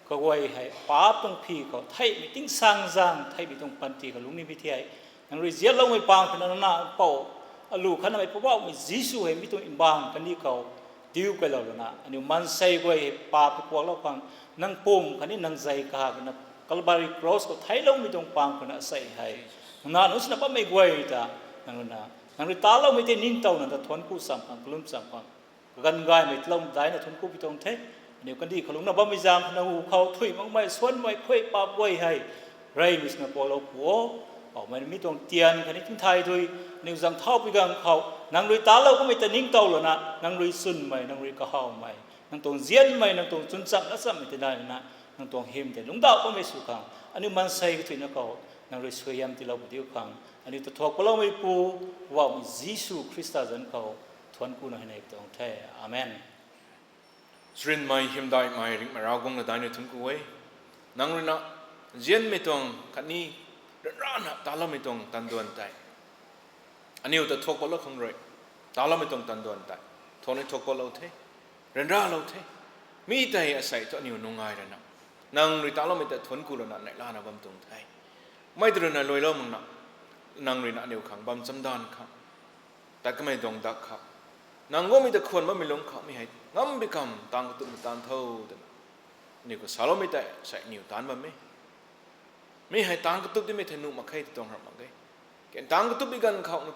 S8: ก็ไว้ให้ป้าตรงพี่ก็ไทยไม่ติ้งสร้างไทยไม่ตรงปันตีขลุงนี่พิธีไอ้นังริเซียเราไม่ปานคุยนาหน้าเป่าลูกขณะไม่พบว่าไม่จีสูให้มีตรงอินบานกันดีเขาดิวไปแล้วนะอันนี้มันเซไว้ป้าไปพวกเราฟังนังปุ่มคันนี้นังใจกากันนะกัลบาริครอสก็ไทยเราไม่ตรงปังคนน่ะใส่ให้นั่นนุสนับไม่กวยตานั่นนะนั่นริตาเราไม่ได้นิ่งเท่านั้นแต่ทนกู้สัมพันธ์กลุ่มสัมพันธ์กันง่ายไม่ตรงได้นะทนกู้ไปตรงเทนี่กันดีขลุ่มนับไม่จางนะหูเขาถุยมั่งไม่สวนไม่ค่อยปาบไว้ให้ ไรมิสนาโปโลปัวออกมามีตรงเตียนคันนี้ทิ้งไทยด้วยนิวสังเท่าไปกังเขานางรุยตาเราก็ไม่แต่นิ่งเต่าแล้วนะนางรุยซุนไหมนางรุยก็เฮาไหมนางตรงเจียนไหมนางตรงจุนจับและสัมไม่ได้นะนางตรงเฮมแต่ลุงดาวก็ไม่สุขังอันนี้มันใส่ก็ถึงนะเขานางรุยช่วยยามที่เราบุตรยุคังอันนี้ตัวทอกเราไม่ปูว่ามียิสุคริสต์จันเขาทวนกูนะให้ในตรงแท้อาเมน
S7: สรินไม่หิมได้ไม่ริงมาเรากงละได้ในทุนกูเว้ยนังรินะเจียนไม่ตรงคันนี้ร้านตาเราไม่ตรงตันดวนใจอันนี้ตัวทอกเราคงเลยตาเราไม่ตรงตันดวนใจทนในทอกเราเทเรนร่าเราเทมีแต่อาศัยตัวนี้นุ่งง่ายเลยนะนังริตาเราไม่แต่ทนกูละนั่นในล้านบำตรงไทยไม่ตระหนักลอยเรามึงนะนังรินะเดียวขังบำจำดานขังแต่ก็ไม่ตรงดักขังนางก็มีแต่คนว่าไม่ลงขังไม่ให้งั้มไปคำต่างตุ่มต่างเท่าแต่นี่ก็สารไม่แต่ใส่นิ้วตานบ้างไหมไม่ให้ต่างกระตุกที่ไม่ทะนุมาใครที่ตรงหรือมาไงแกต่างกระตุกไปกันเขานั่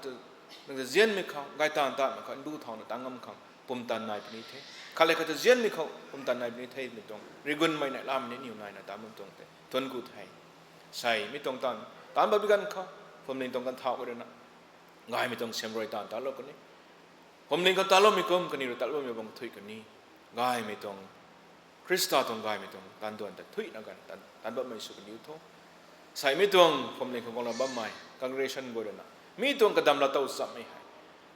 S7: นจะเจียนไม่เขาไกต่างมาเขาดูทองต่างงำเขาปุ่มตันนายปนิเทเขาเลยเขาจะเจียนไม่เขาปุ่มตันนายปนิเทไม่ตรงริกุนไม่ในลามนี้นิ้วนายนะตามมันตรงแต่ทนกูไทยใส่ไม่ตรงตันตามแบบกันเขาผมเล่นตรงกันเท่ากันเลยนะง่ายไม่ตรงเสียมรอยตานตาโลกคนนี้ผมเล่นกันตาโลกไม่กลมกันนี่หรือตาโลกไม่บังทุยกันนี่ง่ายไม่ตรงคริสต์ตรงง่ายไม่ตรงตันดวนแต่ทุยนะกันตันแบบไม่สุกนิ้วโตใส่ไม่ตรงผมเล่นของเราบ้าใหม่ congregation กูเดินนะมีตรงกระดำเราเต้าสับไม่ให้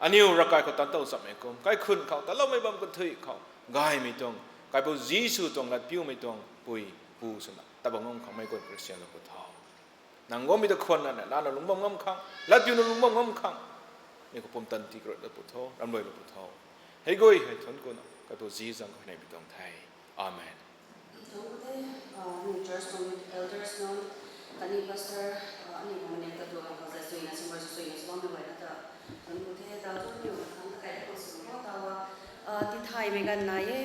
S7: อันนี้รักใครเขาตันเต้าสับไม่กลมใครขึ้นเขาแต่เราไม่บังกันทุยเขาง่ายไม่ตรงใครพูดยิสุตรงกัดผิวไม่ตรงปุยปูสนะแต่บางองค์เขาไม่กวนคริสเตียนเราก็ท้อนางก็มีแต่คนนั่นแหละแล้วลุงบ้องงำขังแล้วอยู่ในลุงบ้องงำขังนี่ก็ผมตันที่กระโดดปุถุรำรวยปุถุให้กุยให้ทนกูนะก็ตัวจีสังก็ในบิดองไทยอาเมน
S1: New Church Community Elders known Tani Pastor ani hamne ka do ka sa suina simba suina swami wa ta tan ko the ta to ni kan ka kai ko su ko ta wa ti thai me gan na ye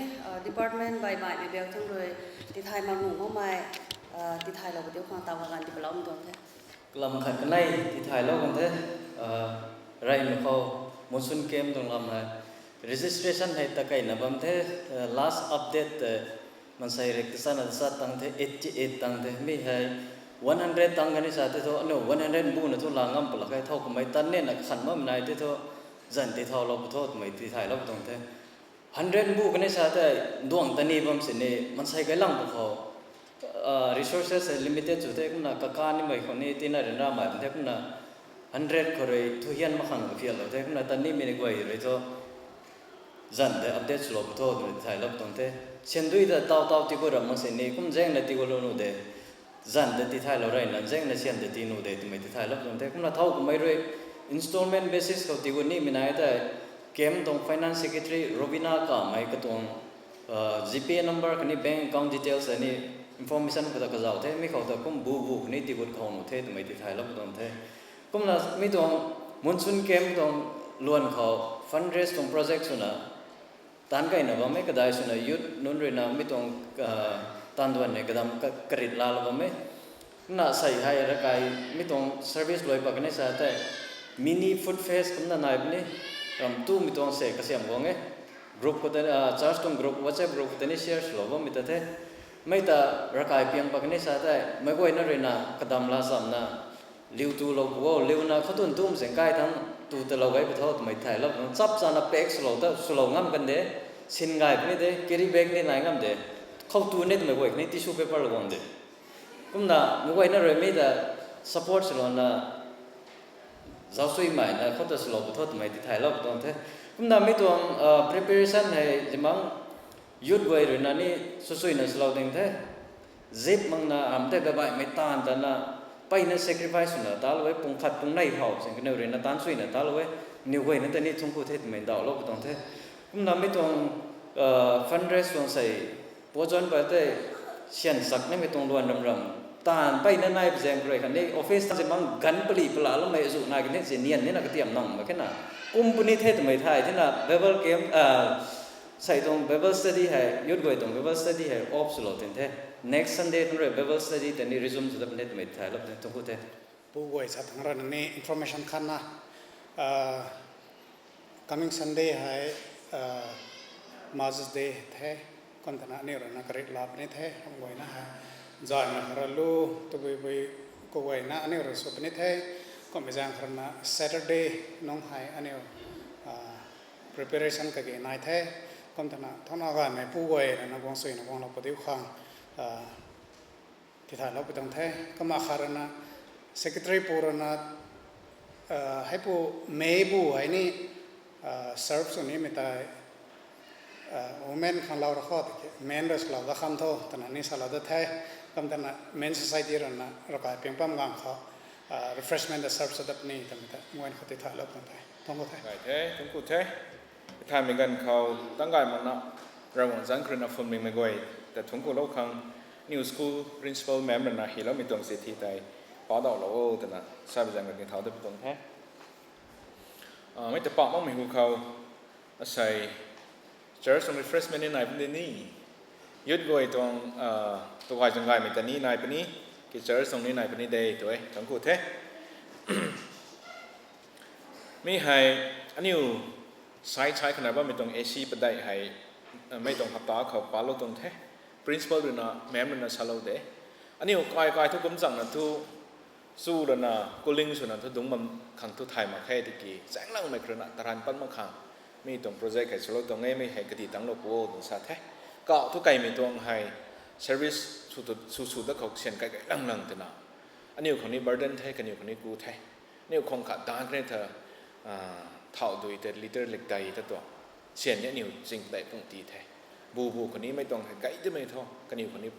S1: department by me bel thung roi ti thai ma nu ho mai ti thai lo de khang ta wa gan ti blom dong the
S9: làm khát cái này thì thay lâu còn thế rai mà khâu một xuân kem đồng làm hay registration hay ta cái nào bấm thế last update mình sai registration là sát tăng thế 88 tăng thế mi hay 100 tăng cái này sao thế thôi no 100 bu nó thôi là ngâm bật cái thâu của mấy tân nên là khẩn mà mình này thế thôi dần thì thâu lâu thôi mấy thì thay lâu đồng thế 100 bu cái này sao thế duang tani bấm xin này mình sai cái lăng bậc khâu resources limited chủ thế cũng là các cái này mấy con này tin là đến ra mà thế cũng là 100 rồi thu hiền mà khẳng phiền rồi thế cũng là tân này mình quay rồi thôi dần để update slow thôi rồi thay lớp tổng thế xem đuôi là tao thì có làm mà xem này cũng dễ là thì có luôn để dần để thì thay lâu rồi là dễ là xem để thì nô để thì mấy thì thay lớp tổng thế cũng là thâu của mấy rồi installment basisเขาที่วันนี้มีนายแต่เกมตรง finance secretary Robina ก็ไม่ก็ตรงGPA number คันนี้ bank account details อันนี้ information ก็จะกระจายเท่ไม่เขาแต่ก็บูนี่ที่วันเขาหนูเท่แต่ไม่ที่ไทยแล้วก็ตรงเท่ก็มันไม่ตรงมุนซุนเกมตรงล้วนเขา fundraise ตรง project สุนะตันกันนะว่าไม่ก็ได้สุนะยุดนู้นเรื่องนะไม่ตรงตันวันเนี่ยก็ทำกระดิ่งลาลว่าไม่น่าใส่ให้ระกายไม่ตรง service ลอยปากนี่ซะแต่ mini food fest ก็น่าหน่อยนี่รำตู้ไม่ตรงเสกก็เสียมกงเงี้ย group ก็แต่charge ตรง group WhatsApp group ก็แต่นี่ share สโลว่าไม่แต่เท่ไม่แต่รักายเพียงปากนี้ซะแต่ไม่ก็อินอะไรนะกระดำลาสัมนะเลี้ยวตัวเราก็เลี้ยวนะเขาตุนตุ้มเสียงใกล้ทั้งตัวแต่เราไว้ไปทอดไม่ถ่ายแล้วจับจานะเป็กสโลแต่สโลงั้มกันเด้สินไงพนี่เด้แครีแบกนี่ไหนงั้มเด้เขาตัวนี่ไม่ก็อีกนี่ทิชชู่เปเปอร์ระวังเด้ก็น่ะไม่ก็อินอะไรไม่แต่ support สโลนะเจ้าสวยใหม่นะเขาจะสโลไปทอดไม่ที่ถ่ายแล้วตอนเท่ก็น่ะไม่ตัวpreparation ให้จะมั่งยุดไว้หรือนั่นนี่สุดๆนั่นสโลดิ้งเท่ zip มั่งนะอันเท่แบบไม่ตานแต่นะไปนั่น sacrifice นะตาลไว้ปุ่งขัดปุ่งในเผาสิ่งที่เราเรียนนั่นตานสวยนะตาลไว้นิ้วไว้นั่นแต่นี่ทุ่งกูเท่ไม่ดาวโลกตรงเท่ก็น่ะไม่ตัว fundraise ตรงใส่โปรจอนไปเท่เชียนสักนี่ไม่ตรงล้วนรำตานไปนั่นนายเป็นแสงเลยคันนี้ office จะมั่งกันปลีปลาแล้วไม่สุนายกันนี่เสียเนียนนี่นะก็เตรียมนั่งมาแค่น่ะกุมปุ่นนี่เท่ไม่ถ่ายที่น่ะ Bible game ใส่ตรง Bible study ให้ยุดไว้ตรง Bible study ให้ off สโลตินเท่ next Sunday ตรงเรื่อง Bible study แต่นี่ resume สุดท้ายไม่ถ่ายแล้วตรงกูเท่
S5: ผู้ไว้สัตว์ทั้งร้านนี้ information ขันนะcoming Sunday ให้ Mother's Day เท่คนธนาเนี่ยเรานักเรียนลาบนี่เท่ทำไว้นะฮะ Zai na haralu to be ko wai na ani ro so pnit hai ko me jang harna Saturday nong hai ani preparation ka ge nai the kom ta na thona ga me pu wai na gong soi na gong lo padiu khang ti tha lo putang the kama kharana secretary purana hai pu me bu hai ni serve so ni metai women khang lao ra kho men res lao da kham tho tana ni sala da thai kam tana men society ran na ra ka peng pam gang kho refreshment da serve so da ni tamita moin khoti tha lo pang thai thong ko thai
S7: Right, hey, thank you, hey. Time again, cow, Tangai Mana, Ramon Zankrin of Filming Magway, the Tunko Lokang, New School Principal Member na Hilomiton City, Tai, Pada Lo, the Sabzang and how the Piton Hay. With the Pop Mommy who cow, I say, church some refreshment in the knee. You'd go it on to watch and guy with the knee, Nipany, get church only Nipany day to it, Tunko Tay. Me, I knew. Saiขนาดว่าไม่ต้องเอซีไปได้ให้ไม่ต้องหับตาเขาปาลตรงเท principal หรือนะแม่มันนะชาโลเดอันนี้กายทุกกำจังนะทุสู้แล้วนะกุลิงส่วนนั้นทุดงมันขังทุไทยมาแค่ตะกี้แสงลังไม่กระนั้นตรันปั้นมาขังมีตรงโปรเจกต์ให้ชาโลตรงนี้ไม่ให้กระดิ่งตั้งโลกโว้ตรงซาเทก็ทุกไก่ไม่ต้องให้ service สุดๆแล้วเขาเชียนไก่ลังๆแต่นะอันนี้คนนี้ burden เทกันอยู่คนนี้กูเทนี่คงขาดด้านเนี่ยเธอเท่าดูแต่ลิเตอร์เล็กใดตัวเชียนเนี่ยนิวจริงได้ปุ่งตีแท้บูคนนี้ไม่ต้องให้ไก่จะไม่ท้อกันนิวคนนี้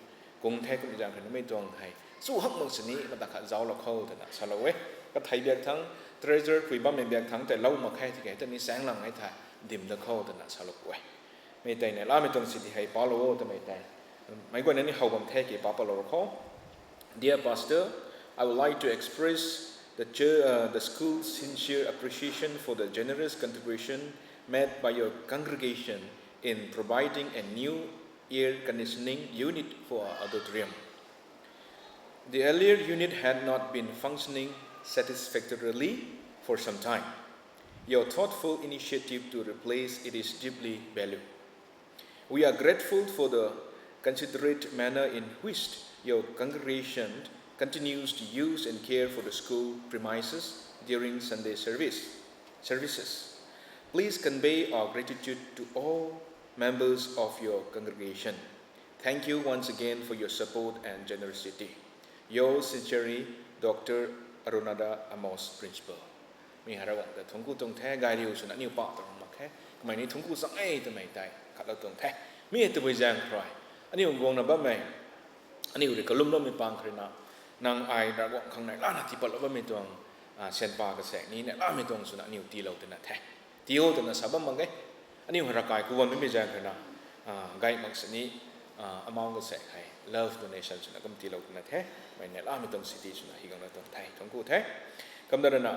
S7: กงแท้ก็ไม่จางคนนี้ไม่ต้องให้สู้หักมือสนี้มันตักเจ้าเราเข้าแต่ละชาลเวก็ไทยเบียกทั้ง treasure คุยบ้าไม่เบียกทั้งแต่เล่ามาแค่ที่แก่แต่นี้แสงหลังให้ถ่ายดิ่มแล้วเข้าแต่ละชาลเวไม่แต่เนี่ยล่าไม่ต้องสิทธิให้ปาโลแต่ไม่แต่ไม่กว่านั้นนี่เขาบังแท้กี่ปาโลเขา Dear Pastor, I would like to express the school's sincere appreciation for the generous contribution made by your congregation in providing a new air conditioning unit for our auditorium. The earlier unit had not been functioning satisfactorily for some time. Your thoughtful initiative to replace it is deeply valued. We are grateful for the considerate manner in which your congregation continues to use and care for the school premises during Sunday services. Please convey our gratitude to all members of your congregation. Thank you once again for your support and generosity. Yours sincerely, Dr. Arunada Amos, Principal. มีหาระหว่างแต่ทงกูตรงแท้กายเดียวสุนัขนิ้วปะตรงมาแค่ทำไมนี้ทงกูสังเอ้ทำไมได้ขัดเราตรงแท้มีตัวไปแจ้งใครอันนี้ผมวงนะบ้าไหมอันนี้อยู่ในกลุ่มเราไม่ปังใครนะนางไอ้ระหว่างข้างในล้านที่ปะเราไม่ตรงเส้นปากกระแสนี้เนี่ยล้านไม่ตรงสุนัขนิ้วตีเราตัวนั้นแท้ตีโอตัวนั้นสับบ้างไงอันนี้หัวระกายกูวันไม่แจ้งใครนะไก่มักสนี้อามองกระแสใคร love donation สุนัขก็ตีเราตัวนั้นแท้ไม่เนี่ยล้านไม่ตรงสิทธิสุนัขที่กำลังตรงไทยทงกูแท้กำลังนะ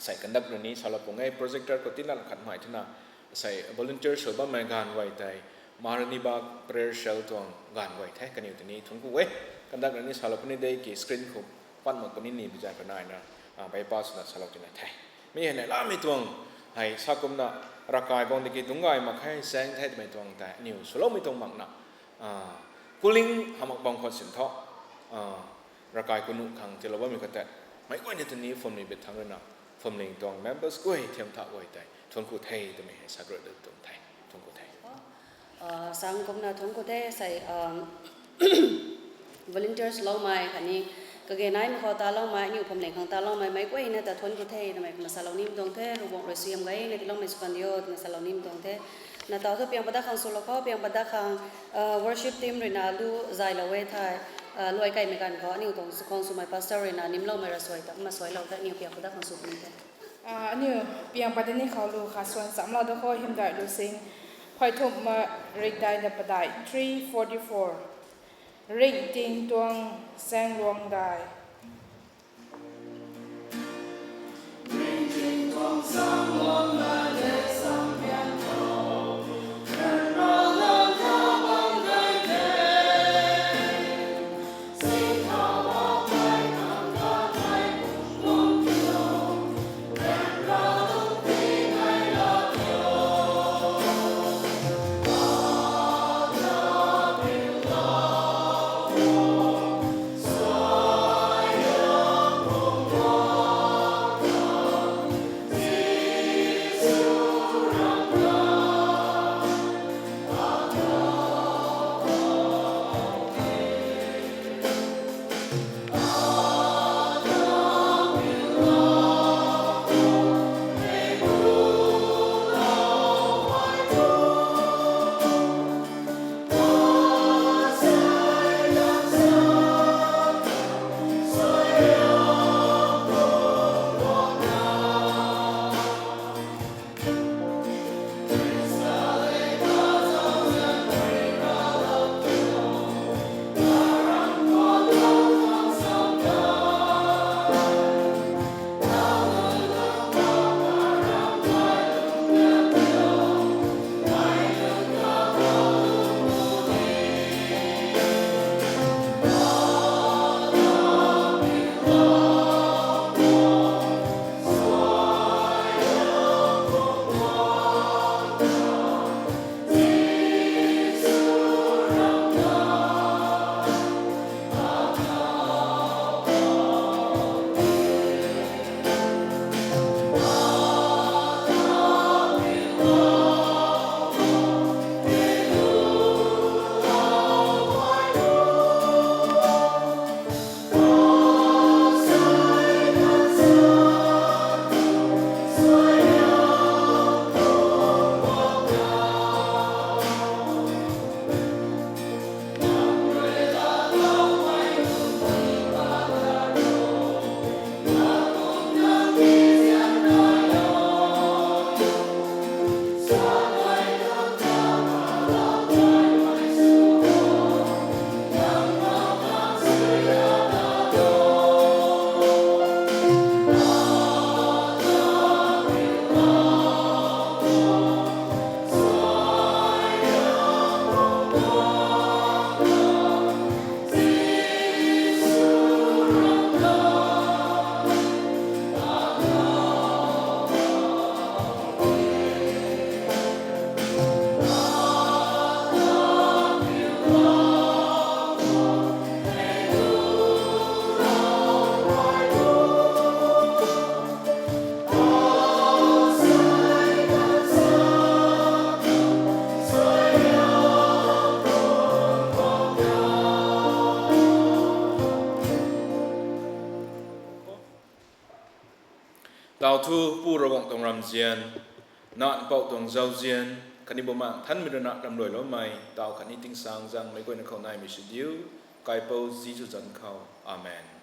S7: ใส่กันดับเรื่องนี้สำหรับผมไอ้โปรเจคเตอร์ก็ติดแล้วขัดหมายที่น่ะใส่ volunteer ส่วนบ้านแม่งานไว้แต่มาร์นีบาก prayer shell ตัวงานไว้แท้กันอยู่ที่นี่ทุกคนกันดับเรื่องนี้สำหรับผมได้กี่สกรีนคุมปั้นหมดคนนี้นี่พิจารณานะไปป้าสุนัขสำหรับที่ไหนแท้ไม่เห็นไหนล่ะไม่ตัวให้สักคนน่ะร่างกายบางทีตรงไงมาแค่แสงแท้ไม่ตัวแต่นิวสโลไม่ตรงมักน่ะกูลิงหามักบางคนสินทอร่างกายกูนุ่งขังที่เราว่ามีกันแต่ไม่ว่าในที่นี้ผมมีเป็นทางเรื่องน่ะผมเลี้ยงตัว members ก็ให้เทียมท่าไว้แต่ทนกูไทยแต่ไม่ให้สักเรื่องตรงไทยทนกูไทย
S1: สังคมน่ะทนกูไทยใส่volunteers เล่ามาคันนี้ก็เกณฑ์นายมาขอตาเล่ามาอยู่ผมเลี้ยงขังตาเล่ามาไม่ก็อินแต่ทนกูไทยทำไมมาสาวนิ่มตรงเทรูบงรสเซียมไงในที่เราไม่สุขันเดียวมาสาวนิ่มตรงเทน่ะต่อที่เพียงประดักขังสุลข้อเพียงประดักขังworship team หรือน่ะดูใจเราเวทายลอยไก่เหมือนกันเขานี่ตรงสุของสุมัย pastor เรน่ะนิ่มเล่ามาระสวยแต่มาสวยเราแต่นี่เพียงประดักขังสุขนี่แท้
S2: อันนี้เพียงประเด็นนี้เขาลูค่ะส่วนสำหรับตัวเขาเห็นได้ดูสิพอยทุบมาเรียกได้ในประเด็น344เรียกจริงตวงแสงรวงได้
S7: Tao thu pu ro bong tong ram jian na pau tong zau jian kani bo mang than mi na ram loi lo mai tao kani ting sang jang mai ko na khau nai mi shi diu kai po ji chu jan khau amen